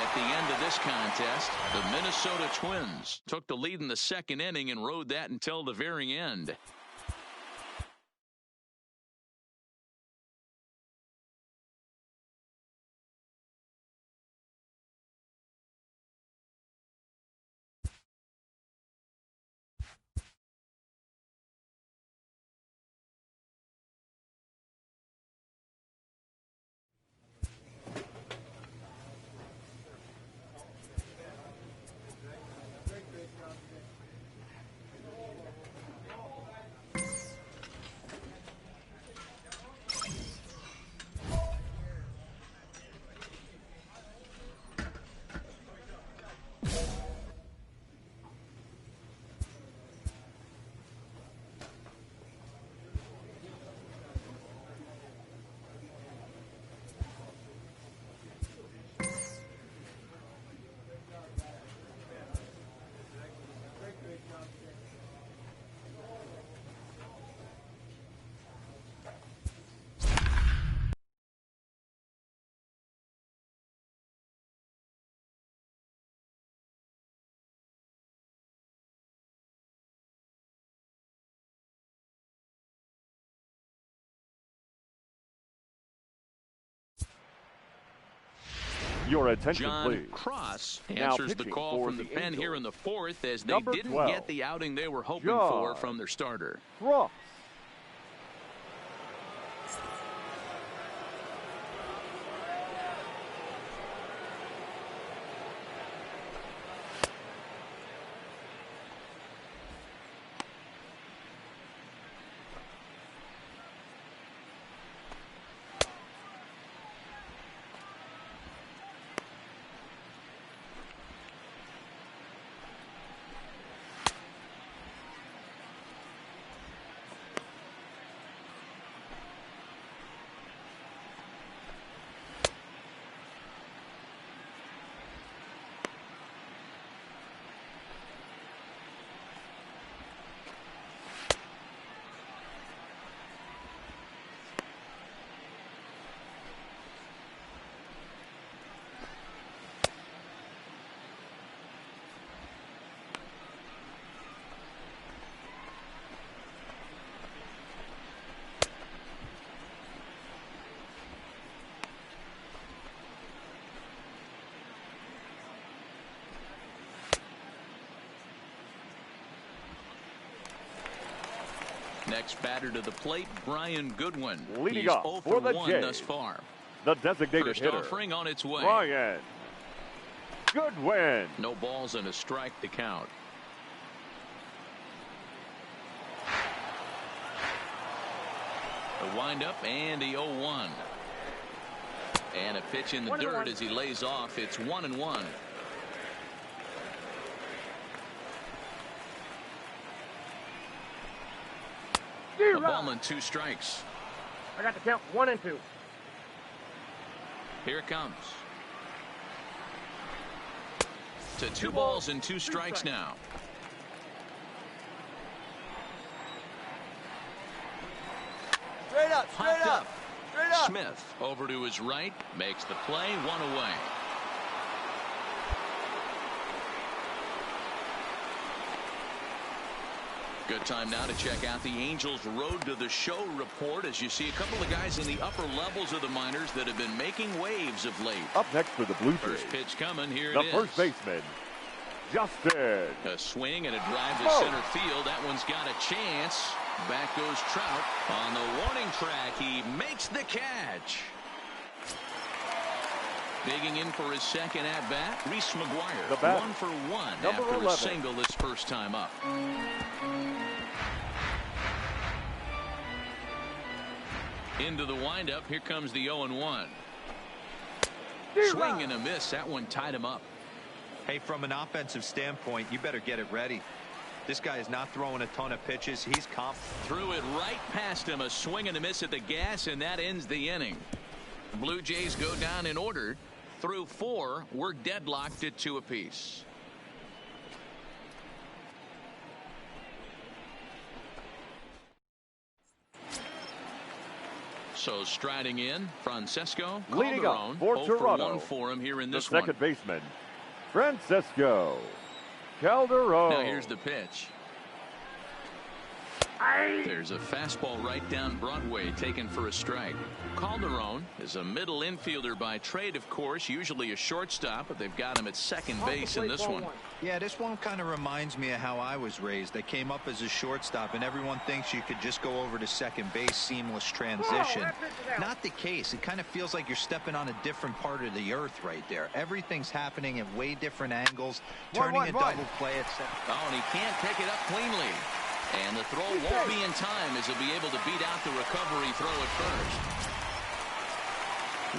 at the end of this contest. The Minnesota Twins took the lead in the 2nd inning and rode that until the very end. Your attention, John please. Cross Now answers the pitching call for from the the pen here Angels. in the fourth as they Number didn't 12, get the outing they were hoping John for from their starter. Cross. Next batter to the plate, Brian Goodwin. Leading He's off 0 for the 1 Jays, thus far. The designated First hitter, offering on its way. Brian Goodwin. No balls and a strike to count. A windup and the 0-1. And a pitch in the dirt as he lays off. It's 1-1. A ball and 2 strikes. I got the count 1 and 2. Here it comes. To 2 balls and 2 strikes now. Straight up, straight Popped up, straight up. Smith over to his right, makes the play, 1 away. Good time now to check out the Angels' Road to the Show report as you see a couple of guys in the upper levels of the minors that have been making waves of late. Up next for the Blue Jays, First pitch coming, here the it is. first baseman, Justin. A swing and a drive to center field. That one's got a chance. Back goes Trout. On the warning track, he makes the catch. Digging in for his second at-bat, Reese McGuire. The bat, 1 for 1 number after 11. a single this first time up. Into the windup. Here comes the 0-1. Swing and a miss. That one tied him up. Hey, from an offensive standpoint, you better get it ready. This guy is not throwing a ton of pitches. He's confident. Threw it right past him. A swing and a miss at the gas, and that ends the inning. The Blue Jays go down in order. Through 4, we're deadlocked at 2 apiece. So striding in, Francesco Leading up Calderon, for 0 Toronto, for 1 for him here in the this one. second baseman, Francesco Calderon. Now here's the pitch. There's a fastball right down Broadway taken for a strike. Calderon is a middle infielder by trade, of course, usually a shortstop, but they've got him at second base in this one. Yeah, this one kind of reminds me of how I was raised. I came up as a shortstop, and everyone thinks you could just go over to second base, seamless transition. Not the case. It kind of feels like you're stepping on a different part of the earth right there. Everything's happening at way different angles, turning a double play at second. Oh, and he can't pick it up cleanly. And the throw won't be in time as he'll be able to beat out the recovery throw at first.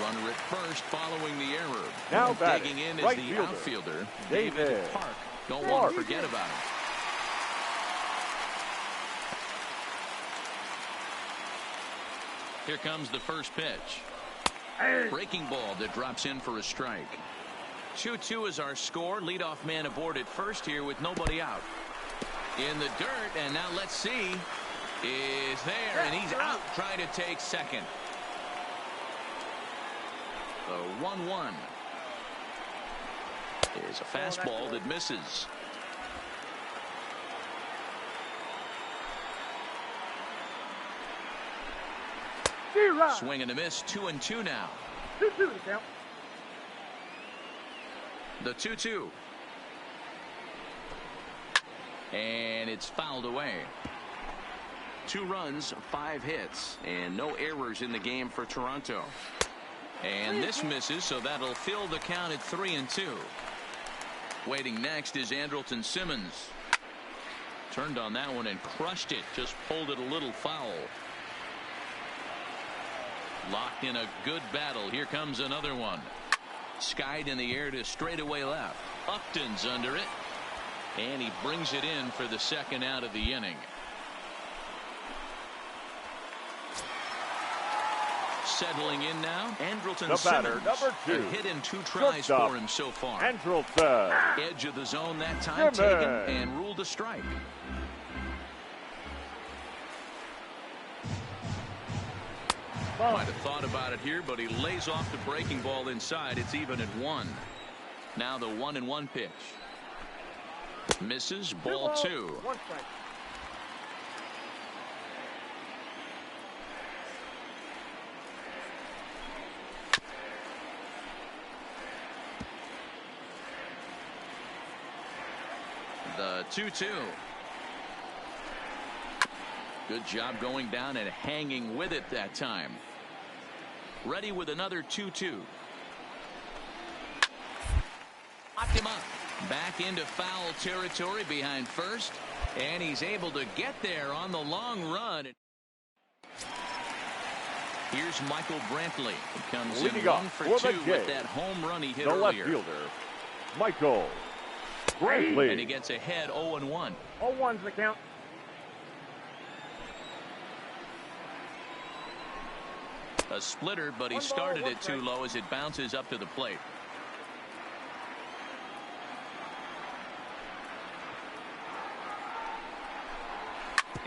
Runner at first following the error. Now digging in right is the fielder, outfielder, David Park. Don't want to forget about him. Here comes the first pitch. Breaking ball that drops in for a strike. 2-2 is our score. Leadoff man aboard at first here with nobody out. In the dirt, and now let's see. Is there, and he's out trying to take second. The 1-1 is a fastball that misses. Zero. Swing and a miss, 2-2 now. 2-2 to count. The 2-2. And it's fouled away. 2 runs, 5 hits, and no errors in the game for Toronto. And this misses, so that'll fill the count at 3-2. Waiting next is Andrelton Simmons. Turned on that one and crushed it. Just pulled it a little foul. Locked in a good battle. Here comes another one. Skied in the air to straightaway left. Upton's under it. And he brings it in for the second out of the inning. Settling in now, Andrelton Simmons. Number 2. A hit and 2 tries for him so far. Andrelton. Edge of the zone that time, taken and ruled a strike. Might have thought about it here, but he lays off the breaking ball inside. It's even at 1. Now the 1-1 pitch. Misses, ball 2. 1 strike. The 2-2. Good job going down and hanging with it that time. Ready with another 2-2. Locked him up. Back into foul territory behind first. And he's able to get there on the long run. Here's Michael Brantley. He comes in 1 for 2 with that home run he hit earlier. The left fielder, Michael Brantley. And he gets ahead 0-1. 0-1's the count. A splitter, but he started it too low as it bounces up to the plate.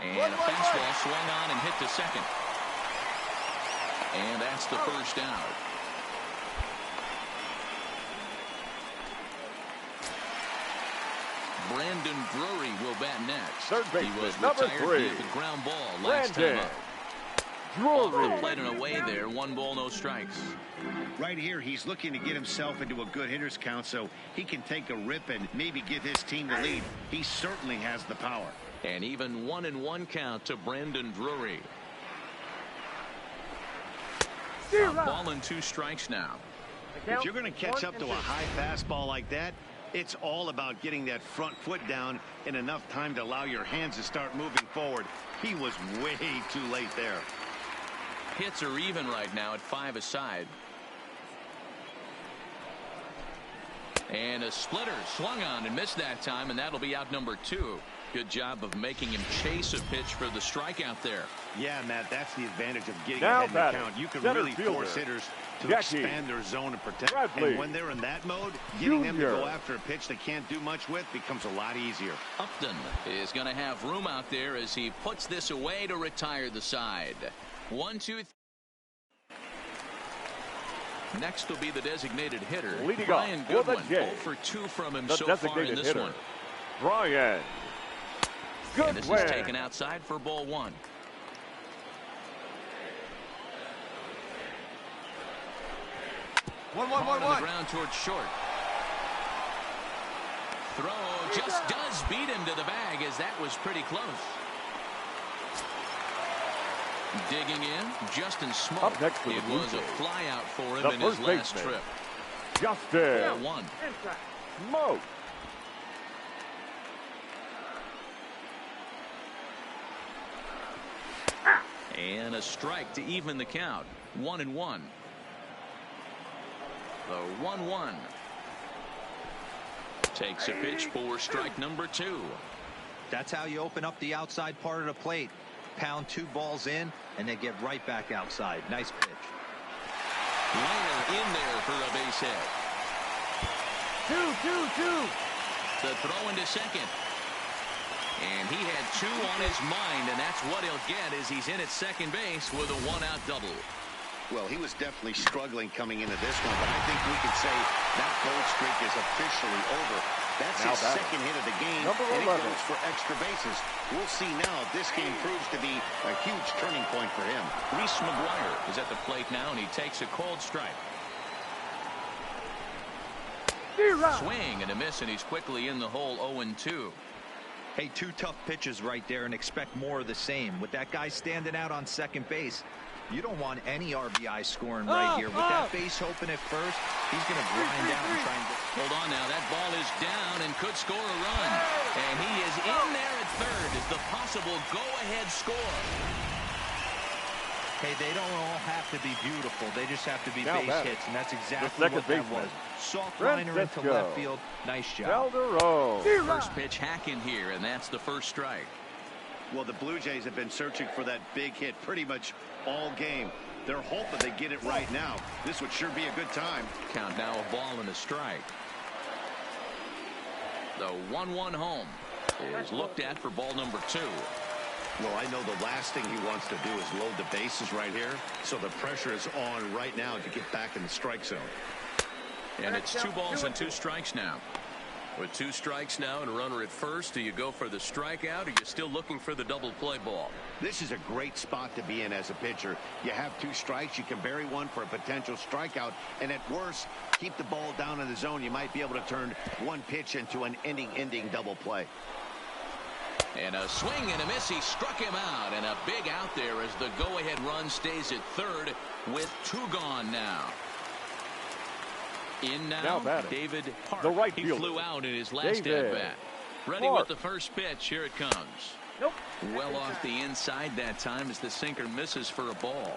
And a fastball swung on and hit to second. And that's the first out. Brandon Drury will bat next. Third baseman, he was number retired 3. via the ground ball last time up. Off the plate and away there. 1 ball, no strikes. Right here, he's looking to get himself into a good hitter's count so he can take a rip and maybe give his team the lead. He certainly has the power. And even 1-1 count to Brandon Drury. Ball and 2 strikes now. If you're going to catch up to a high fastball like that, it's all about getting that front foot down in enough time to allow your hands to start moving forward. He was way too late there. Hits are even right now at 5 aside. And a splitter swung on and missed that time, and that'll be out number 2. Good job of making him chase a pitch for the strikeout there. Yeah, Matt, that's the advantage of getting Now ahead in the count. You can really force hitters to expand their zone and protect. And when they're in that mode, getting them to go after a pitch they can't do much with becomes a lot easier. Upton is going to have room out there as he puts this away to retire the side. 1, 2, 3. Next will be the designated hitter, Brian Goodwin. 0 for 2 from him so far in this one. Brian Goodwin. And this is taken outside for ball 1. One. On the ground towards short. Throw just does beat him to the bag, as that was pretty close. Digging in, Justin Smoke. Up next for the it Blue was a Jays, flyout for him in his last trip. Justin 1. Smoke. And a strike to even the count. 1-1. The 1-1. Takes a pitch for strike number 2. That's how you open up the outside part of the plate. Pound 2 balls in, and they get right back outside. Nice pitch. Langer in there for a base hit. 2. The throw into second. And he had 2 on his mind, and that's what he'll get as he's in at second base with a 1-out double. Well, he was definitely struggling coming into this one, but I think we can say that cold streak is officially over. That's his second hit of the game, and it goes for extra bases. We'll see now if this game proves to be a huge turning point for him. Reese McGuire is at the plate now, and he takes a cold strike. Swing and a miss, and he's quickly in the hole 0-2. Hey, 2 tough pitches right there, and expect more of the same. With that guy standing out on second base, you don't want any RBI scoring right here. With that base open at first, he's going to grind out and try and get... Hold on now. That ball is down and could score a run. And he is in there at third as the possible go-ahead score. Hey, they don't all have to be beautiful. They just have to be base hits, and that's exactly what that was. Soft liner into left field. Nice job. First pitch hacking here, and that's the first strike. Well, the Blue Jays have been searching for that big hit pretty much all game. They're hoping they get it right now. This would sure be a good time. Count now, a ball and a strike. The 1-1 home is looked at for ball number 2. Well, I know the last thing he wants to do is load the bases right here. So the pressure is on right now to get back in the strike zone. And it's 2 balls and 2 strikes now. With 2 strikes now and a runner at first, do you go for the strikeout, or are you still looking for the double play ball? This is a great spot to be in as a pitcher. You have 2 strikes. You can bury one for a potential strikeout. And at worst, keep the ball down in the zone. You might be able to turn one pitch into an ending double play. And a swing and a miss. He struck him out, and a big out there as the go-ahead run stays at third with 2 gone now. In now David Park. The right he fielder. Flew out in his last at-bat. Ready with the first pitch. Here it comes. Well off the inside that time as the sinker misses for a ball.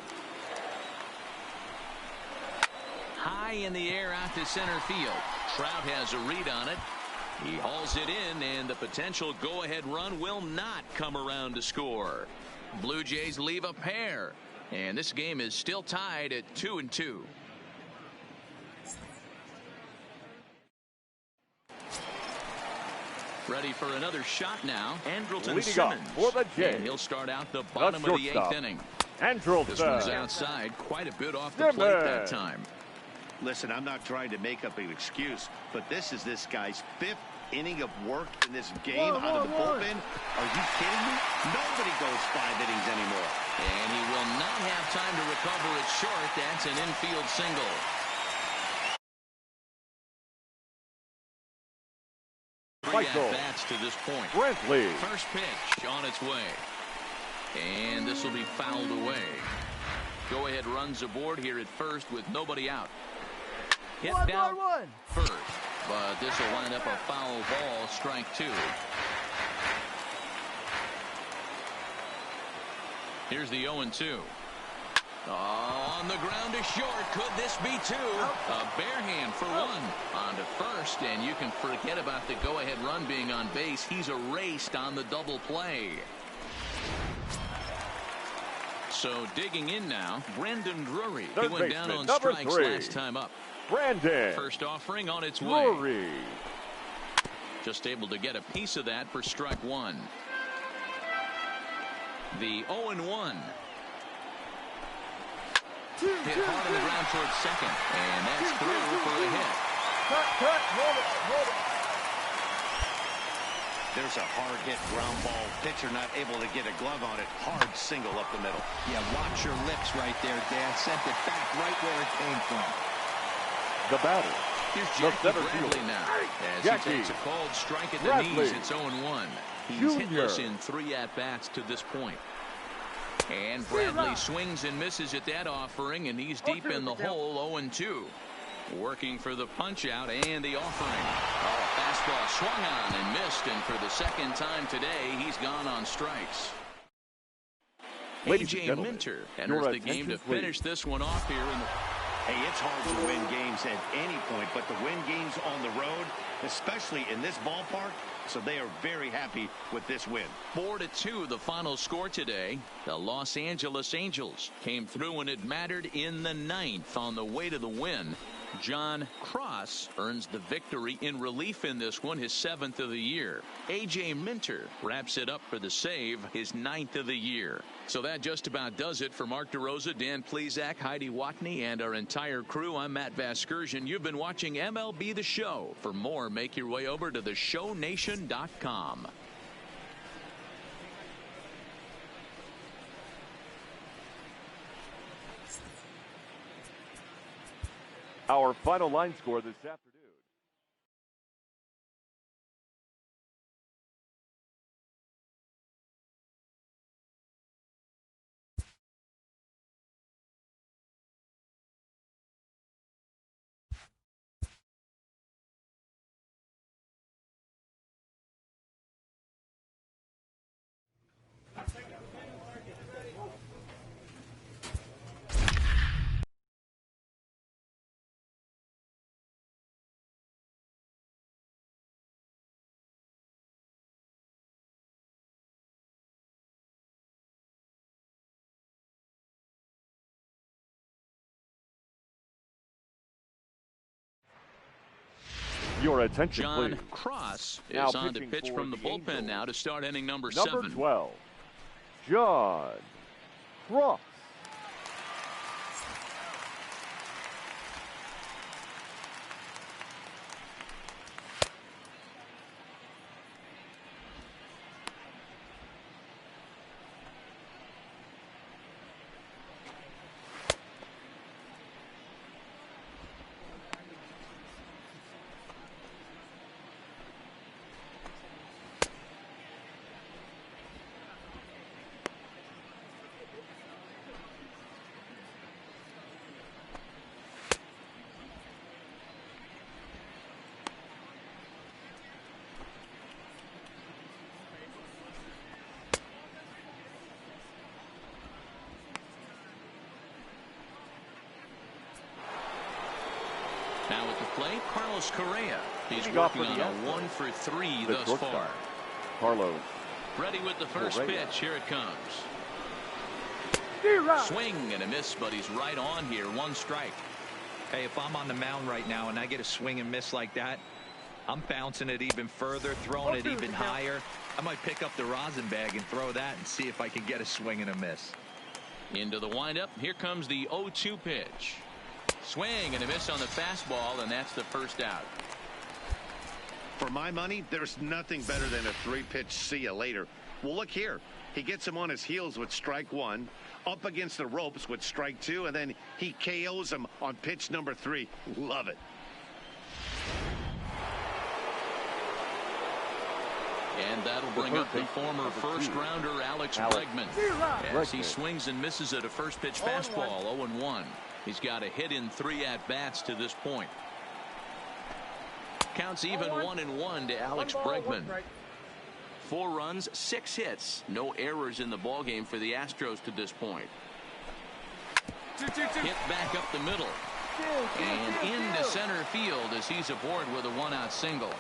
High in the air out to center field. Trout has a read on it. He hauls it in, and the potential go-ahead run will not come around to score. Blue Jays leave a pair, and this game is still tied at 2-2. Ready for another shot now. Andrelton Simmons. For the Jays. And he'll start out the bottom of the 8th inning. Andrelton. This one's outside, quite a bit off the plate that time. Listen, I'm not trying to make up an excuse, but this is this guy's 5th inning of work in this game out of the bullpen. Are you kidding me? Nobody goes 5 innings anymore. And he will not have time to recover it short. That's an infield single. Three at-bats to this point. Brentley. First pitch on its way. And this will be fouled away. Go-ahead runs aboard here at first with nobody out. Hit down first, but this will wind up a foul ball, strike 2. Here's the 0-2. On the ground is short. Could this be 2? A bare hand for 1. On to first, and you can forget about the go-ahead run being on base. He's erased on the double play. So digging in now, Brandon Drury. He went down on strikes last time up. Brandon. First offering on its Drury. way. Just able to get a piece of that for strike 1. The 0-1. Hit hard on the ground towards second, and that's through for a hit. Hold it. There's a hard hit ground ball. Pitcher not able to get a glove on it. Hard single up the middle. Yeah, watch your lips right there, Dan. Sent it back right where it came from. The batter. Here's Jackie Bradley now. As he takes a called strike at the knees, it's 0-1. He's hitless in 3 at-bats to this point. And Bradley swings and misses at that offering, and he's deep in the hole, 0-2. Working for the punch-out and the offering. Fastball swung on and missed, and for the second time today, he's gone on strikes. A.J. Minter enters the game to finish this one off here. Hey, it's hard to win games at any point, but to win games on the road, especially in this ballpark, so they are very happy with this win. 4-2 the final score today. The Los Angeles Angels came through when it mattered in the 9th on the way to the win. John Cross earns the victory in relief in this one, his 7th of the year. A.J. Minter wraps it up for the save, his 9th of the year. So that just about does it for Mark DeRosa, Dan Plesac, Heidi Watney, and our entire crew. I'm Matt Vasgersian. You've been watching MLB The Show. For more, make your way over to theshownation.com. Our final line score this afternoon. Your attention, John please. Cross Now is on to pitching pitch for from the the bullpen Angels. now to start inning number Number 7. 12, John Cross. Now at the plate, Carlos Correa. He's Leading off working for the on a Astros. 1 for 3 The thus shortstop, far. Carlos. Ready with the first Correa. pitch. Here it comes. Swing and a miss, but he's right on here. 1 strike. Hey, if I'm on the mound right now and I get a swing and miss like that, I'm bouncing it even further, throwing it even higher. I might pick up the rosin bag and throw that and see if I can get a swing and a miss. Into the windup. Here comes the 0-2 pitch. Swing and a miss on the fastball, and that's the first out. For my money, there's nothing better than a 3-pitch see you later. Well, look here. He gets him on his heels with strike 1, up against the ropes with strike 2, and then he KOs him on pitch number 3. Love it. And that'll bring up the former first-rounder Alex Bregman. As he swings and misses at a first-pitch fastball, 0-1. He's got a hit in 3 at-bats to this point. Counts even 1-1 to Alex Bregman. 4 runs, 6 hits. No errors in the ballgame for the Astros to this point. Hit back up the middle. And into center field as he's aboard with a 1-out single.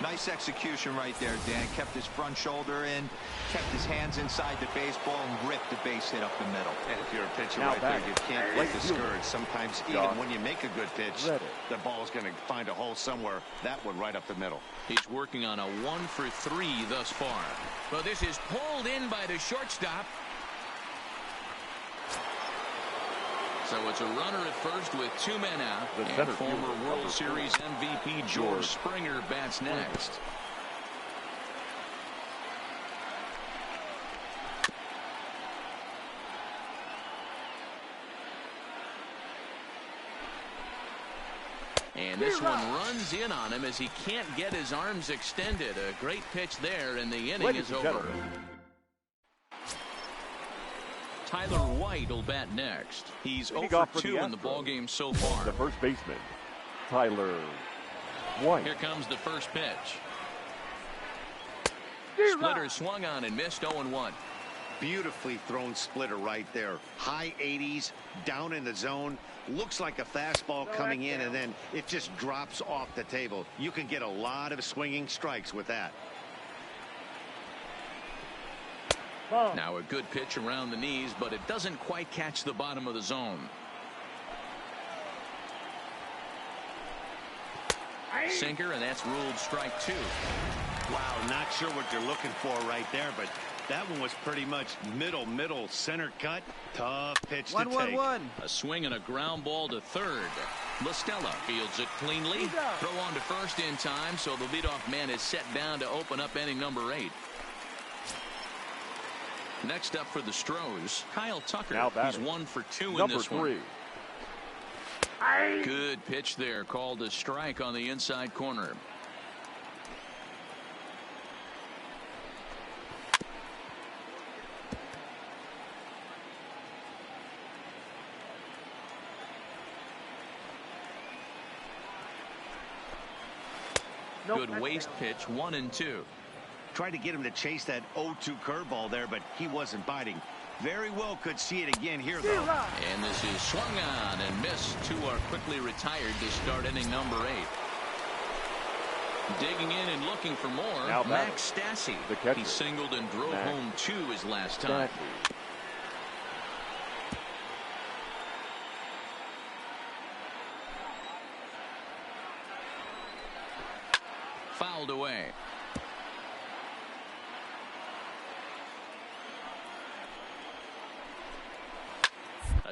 Nice execution right there, Dan. Kept his front shoulder in, kept his hands inside the baseball, and ripped the base hit up the middle. And if you're a pitcher Now right back. there, you can't get discouraged. Sometimes even when you make a good pitch, Ready. the ball's going to find a hole somewhere. That one right up the middle. He's working on a 1 for 3 thus far. Well, this is pulled in by the shortstop. So it's a runner at first with 2 men out. The And center former fielder, World number Series 4, MVP George Springer bats next. And this one runs in on him as he can't get his arms extended. A great pitch there, and the inning Ladies is and over. gentlemen. Tyler White will bat next. He's Leading 0 off for for 2 the in the Astros. ballgame so far. The first baseman, Tyler White. Here comes the first pitch. Splitter swung on and missed. 0-1. Beautifully thrown splitter right there. High 80s, down in the zone. Looks like a fastball coming in, and then it just drops off the table. You can get a lot of swinging strikes with that. Now a good pitch around the knees, but it doesn't quite catch the bottom of the zone. Sinker, and that's ruled strike 2. Wow, not sure what you're looking for right there, but that one was pretty much middle, center cut. Tough pitch to take. A swing and a ground ball to third. LaStella fields it cleanly. Throw on to first in time, so the leadoff man is set down to open up inning number 8. Next up for the Stros, Kyle Tucker. Now He's batting. 1 for 2 in Number this 3. one. Good pitch there, called a strike on the inside corner. Good waist pitch, 1-2. Tried to get him to chase that 0-2 curveball there, but he wasn't biting. Very well could see it again here, though. And this is swung on and missed. 2 are quickly retired to start inning number 8. Digging in and looking for more, Now Max Stassi. the catcher. He singled and drove Max home 2 his last time. Stassi.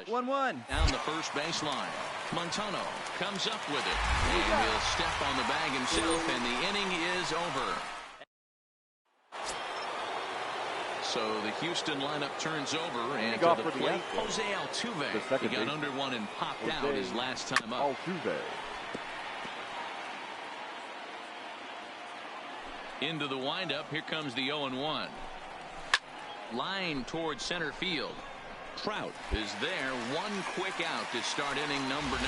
1-1. Down the first baseline. Montano comes up with it. And he'll step on the bag himself, and the inning is over. So the Houston lineup turns over, and to the plate, Jose Altuve. He got under one and popped out his last time up. Altuve. Into the windup. Here comes the 0-1. Line towards center field. Trout is there. One quick out to start inning number 9.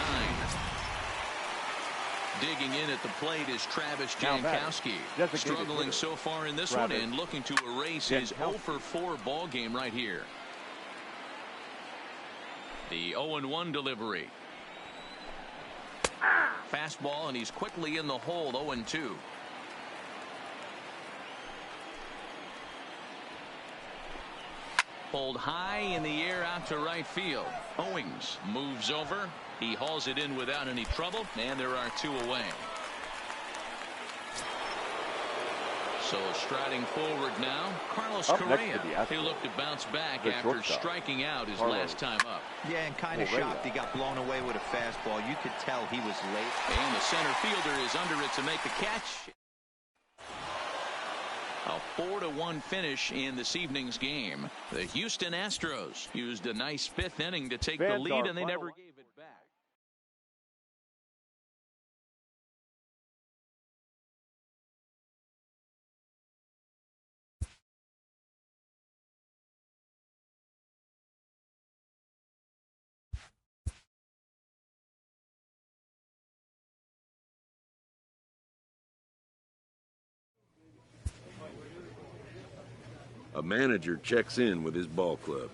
Digging in at the plate is Travis Jankowski. Struggling so far in this one and looking to erase his 0-for-4 ball game right here. The 0-1 delivery. Fastball, and he's quickly in the hole. 0-2. Pulled high in the air out to right field. Owings moves over. He hauls it in without any trouble, and there are 2 away. So striding forward now, Carlos Correa. He'll look to bounce back after striking out his last time up. Yeah, and kind of shocked he got blown away with a fastball. You could tell he was late. And the center fielder is under it to make the catch. A 4-1 finish in this evening's game. The Houston Astros used a nice 5th inning to take the lead, and they never gave it back. A manager checks in with his ball club.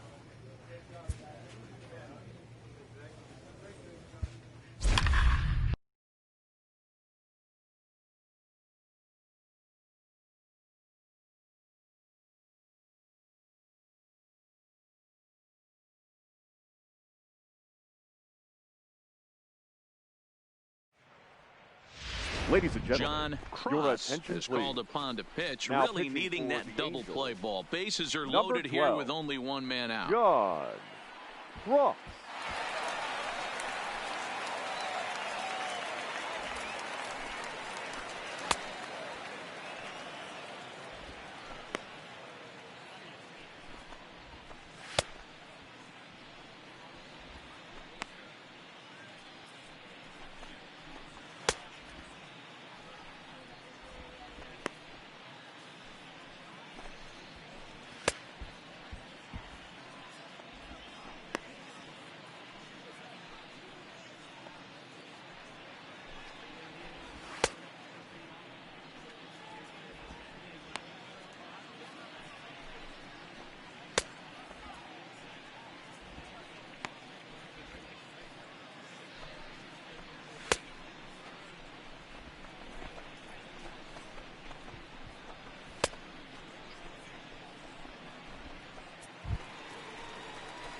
Ladies and gentlemen, John Cross is called upon to pitch, now really needing that double Angels. play ball. Bases are Number loaded 12. here with only 1 man out. John Cross.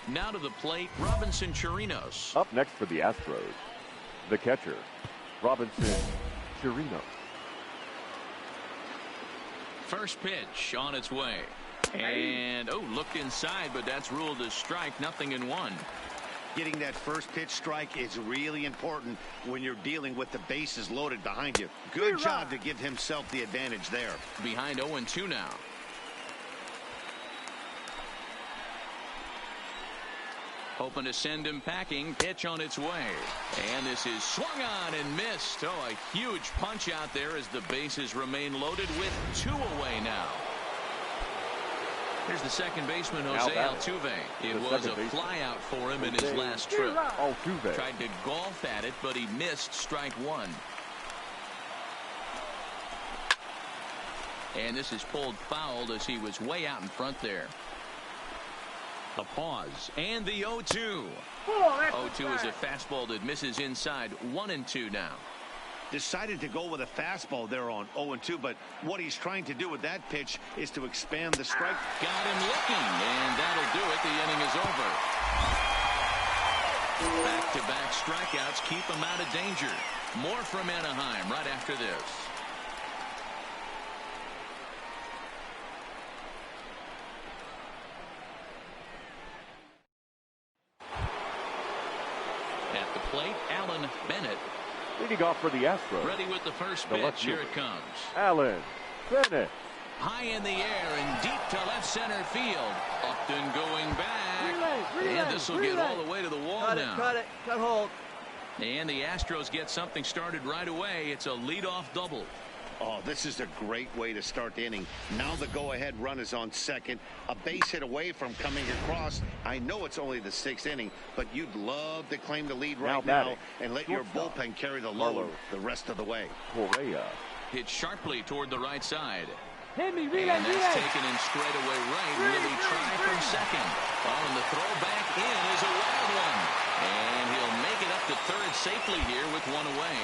Now to the plate, Robinson Chirinos. Up next for the Astros, the catcher, Robinson Chirinos. First pitch on its way. And, looked inside, but that's ruled as strike. 0-1. Getting that first pitch strike is really important when you're dealing with the bases loaded behind you. Good job to give himself the advantage there. Behind 0-2 now. Hoping to send him packing. Pitch on its way. And this is swung on and missed. A huge punch out there as the bases remain loaded with 2 away now. Here's the second baseman, Jose Altuve. It was a flyout for him in his last trip. Altuve tried to golf at it, but he missed strike 1. And this is pulled foul as he was way out in front there. The pause and the 0-2. 0-2 is a fastball that misses inside. 1-2 now. Decided to go with a fastball there on 0-2, but what he's trying to do with that pitch is to expand the strike. Got him looking, and that'll do it. The inning is over. Back-to-back strikeouts keep him out of danger. More from Anaheim right after this. plate, Alan Bennett. Leading off for the Astros. Ready with the first pitch. Here it comes. Alan Bennett. High in the air and deep to left center field. Upton going back. Relay. And this will get all the way to the wall now. Cut hold. And the Astros get something started right away. It's a leadoff double. Oh, this is a great way to start the inning. Now the go-ahead run is on second. A base hit away from coming across. I know it's only the 6th inning, but you'd love to claim the lead right now and let your bullpen carry the load the rest of the way. Correa. Hit sharply toward the right side. Hit me, relay, And that's taken in straight away right. Really try from second. Oh, and the throw back in is a wild one. And he'll make it up to third safely here with one away.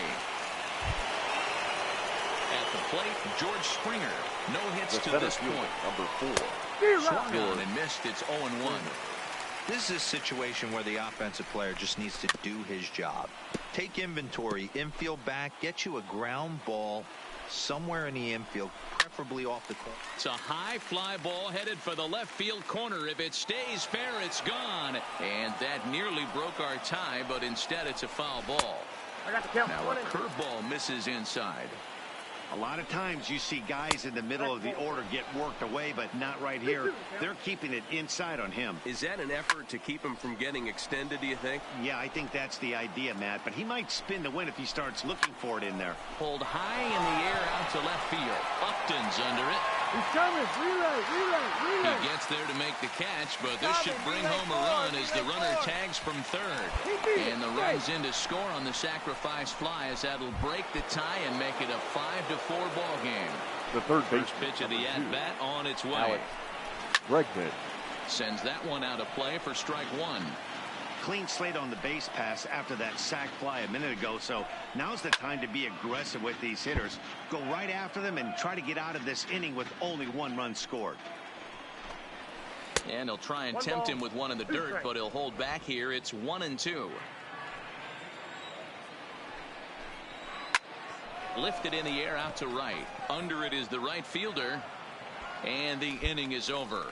At the plate, George Springer. No hits to this point. Number 4. Swung on and missed. It's 0-1. This is a situation where the offensive player just needs to do his job. Take inventory, infield back, get you a ground ball somewhere in the infield, preferably off the corner. It's a high fly ball headed for the left field corner. If it stays fair, it's gone. And that nearly broke our tie, but instead it's a foul ball. I got the count. Now a curveball misses inside. A lot of times you see guys in the middle of the order get worked away, but not right here. They're keeping it inside on him. Is that an effort to keep him from getting extended, do you think? Yeah, I think that's the idea, Matt, but he might spin the win if he starts looking for it in there. Pulled high in the air out to left field. Upton's under it. He's coming. Relay. He gets there to make the catch, but this should bring home a run as the runner tags from third. And the run's in to score on the sacrifice fly as that'll break the tie and make it a 5-4 ball game. The third base pitch of the at-bat on its way. Alex Bregman Sends that one out of play for strike one. Clean slate on the base pass after that sac fly a minute ago, so now's the time to be aggressive with these hitters. Go right after them and try to get out of this inning with only 1 run scored. And he'll try and tempt him with one in the dirt, but he'll hold back here. It's 1-2. Lifted in the air out to right. Under it is the right fielder, and the inning is over.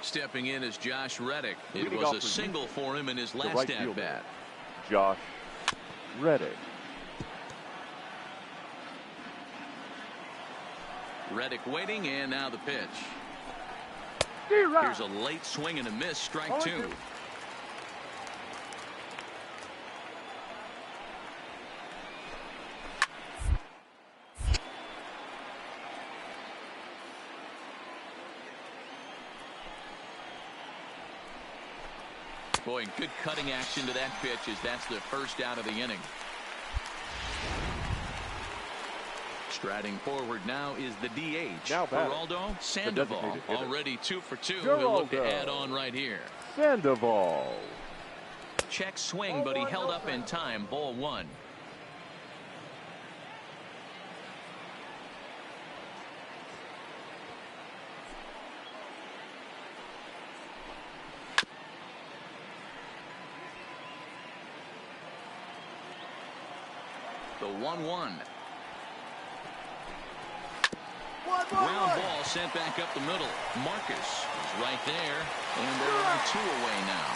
Stepping in is Josh Reddick. It was a single for him in his last at-bat. Josh Reddick. Reddick waiting, and now the pitch. Here's a late swing and a miss, strike two. Boy, good cutting action to that pitch as that's the first out of the inning. Striding forward now is the DH. Geraldo Sandoval, already 2 for 2. He'll look to add on right here. Sandoval. Check swing, but he held up in time. Ball one. The 1-1. Ground ball sent back up the middle. Marcus is right there, and they're on 2 away now.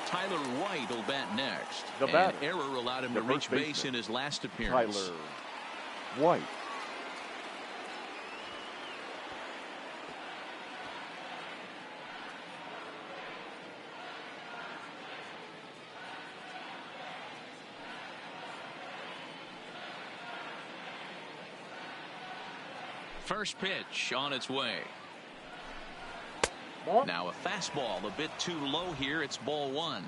Tyler White will bat next. An error allowed him to reach base in his last appearance. Tyler White. First pitch on its way. Now a fastball a bit too low here. It's ball one.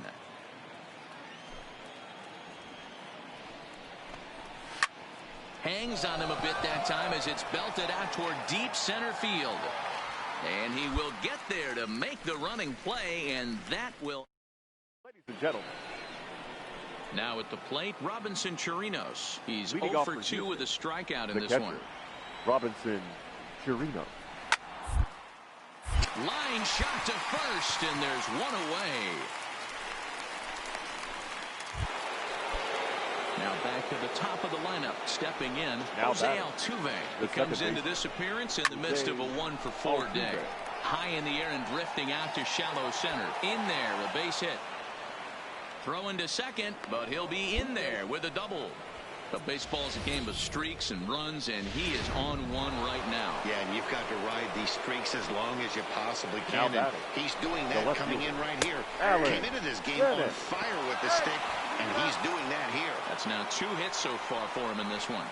Hangs on him a bit that time as it's belted out toward deep center field. And he will get there to make the running play, and that will. Ladies and gentlemen. Now at the plate, Robinson Chirinos. He's 0 for 2 with a strikeout in this one. Robinson Chirinos. Line shot to first, and there's one away. Now back to the top of the lineup. Stepping in, Jose Altuve. He comes into this appearance in the midst of a 1-for-4 day. High in the air and drifting out to shallow center. In there, a base hit. Throwing to second, but he'll be in there with a double. But baseball's a game of streaks and runs, and he is on one right now. Yeah, and you've got to ride these streaks as long as you possibly can. And he's doing that coming in right here. Came into this game on fire with the stick, and he's doing that here. That's now 2 hits so far for him in this one.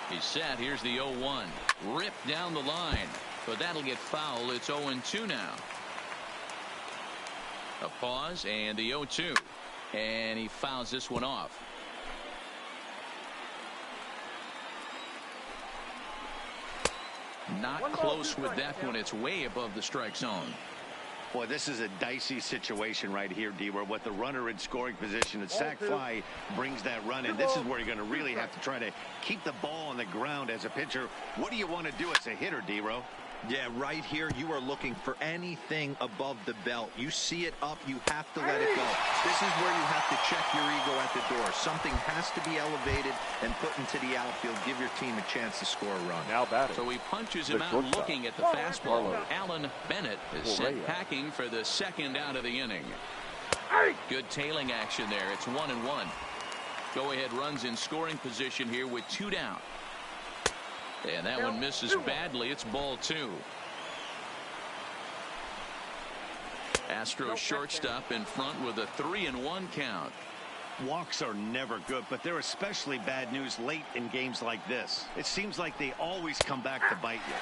He's set. Here's the 0-1. Ripped down the line. But that'll get foul. It's 0-2 now. A pause and the 0-2. And he fouls this one off. Not close with that one. It's way above the strike zone. Boy, this is a dicey situation right here, D, where with the runner in scoring position, a sac fly brings that run, and this is where you're going to really have to try to keep the ball on the ground as a pitcher. What do you want to do as a hitter, D-Ro? Yeah, right here, you are looking for anything above the belt. You see it up, you have to let it go. This is where you have to check your ego at the door. Something has to be elevated and put into the outfield. Give your team a chance to score a run. Now batting. So he punches him out looking at the fastball. Alan Bennett is sent packing for the second out of the inning. Good tailing action there. It's 1-1. Go-ahead runs in scoring position here with 2 down. And that one misses badly. It's ball 2. Astros shortstop in front with a 3-1 count. Walks are never good, but they're especially bad news late in games like this. It seems like they always come back to bite you.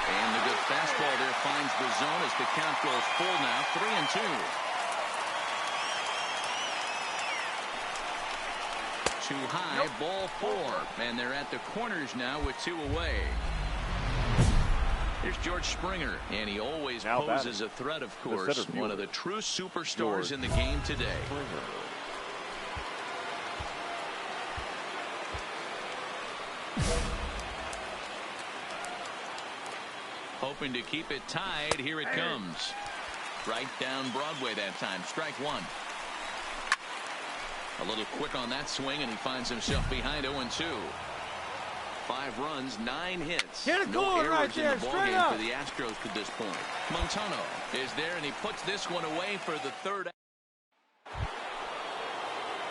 And the good fastball there finds the zone as the count goes full now. 3-2. Too high, ball 4. And they're at the corners now with 2 away. Here's George Springer, and he always poses a threat, of course. One of the true superstars in the game today. Hoping to keep it tied. Here it comes. Right down Broadway that time. Strike 1. A little quick on that swing, and he finds himself behind 0-2. 5 runs, 9 hits. No errors in the ballgame for the Astros to this point. Montano is there, and he puts this one away for the 3rd.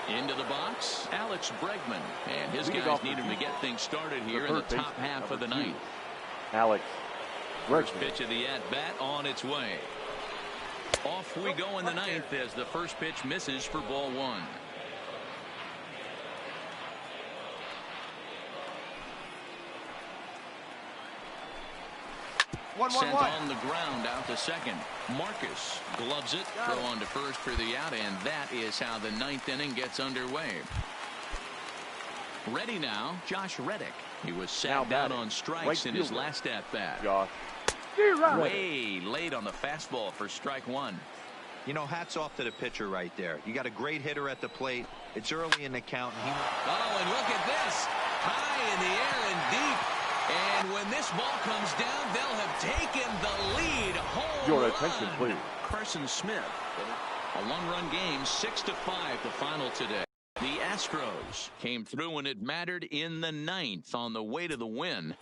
Into the box, Alex Bregman. And his guys need him to get things started here in the top half of the ninth. Alex First pitch of the at-bat on its way. Off we go in the ninth as the first pitch misses for ball 1. Sent on the ground out to second. Marcus gloves it. Throw on to first for the out, and that is how the 9th inning gets underway. Ready now, Josh Reddick. He was sat down on strikes in his last at-bat. Way late on the fastball for strike 1. You know, hats off to the pitcher right there. You got a great hitter at the plate. It's early in the count. Oh, and look at this. High in the air and deep. And when this ball comes down, they'll have taken the lead. Your attention, please. Carson Smith. A 1-run game, 6-5 the final today. The Astros came through when it mattered in the 9th on the way to the win.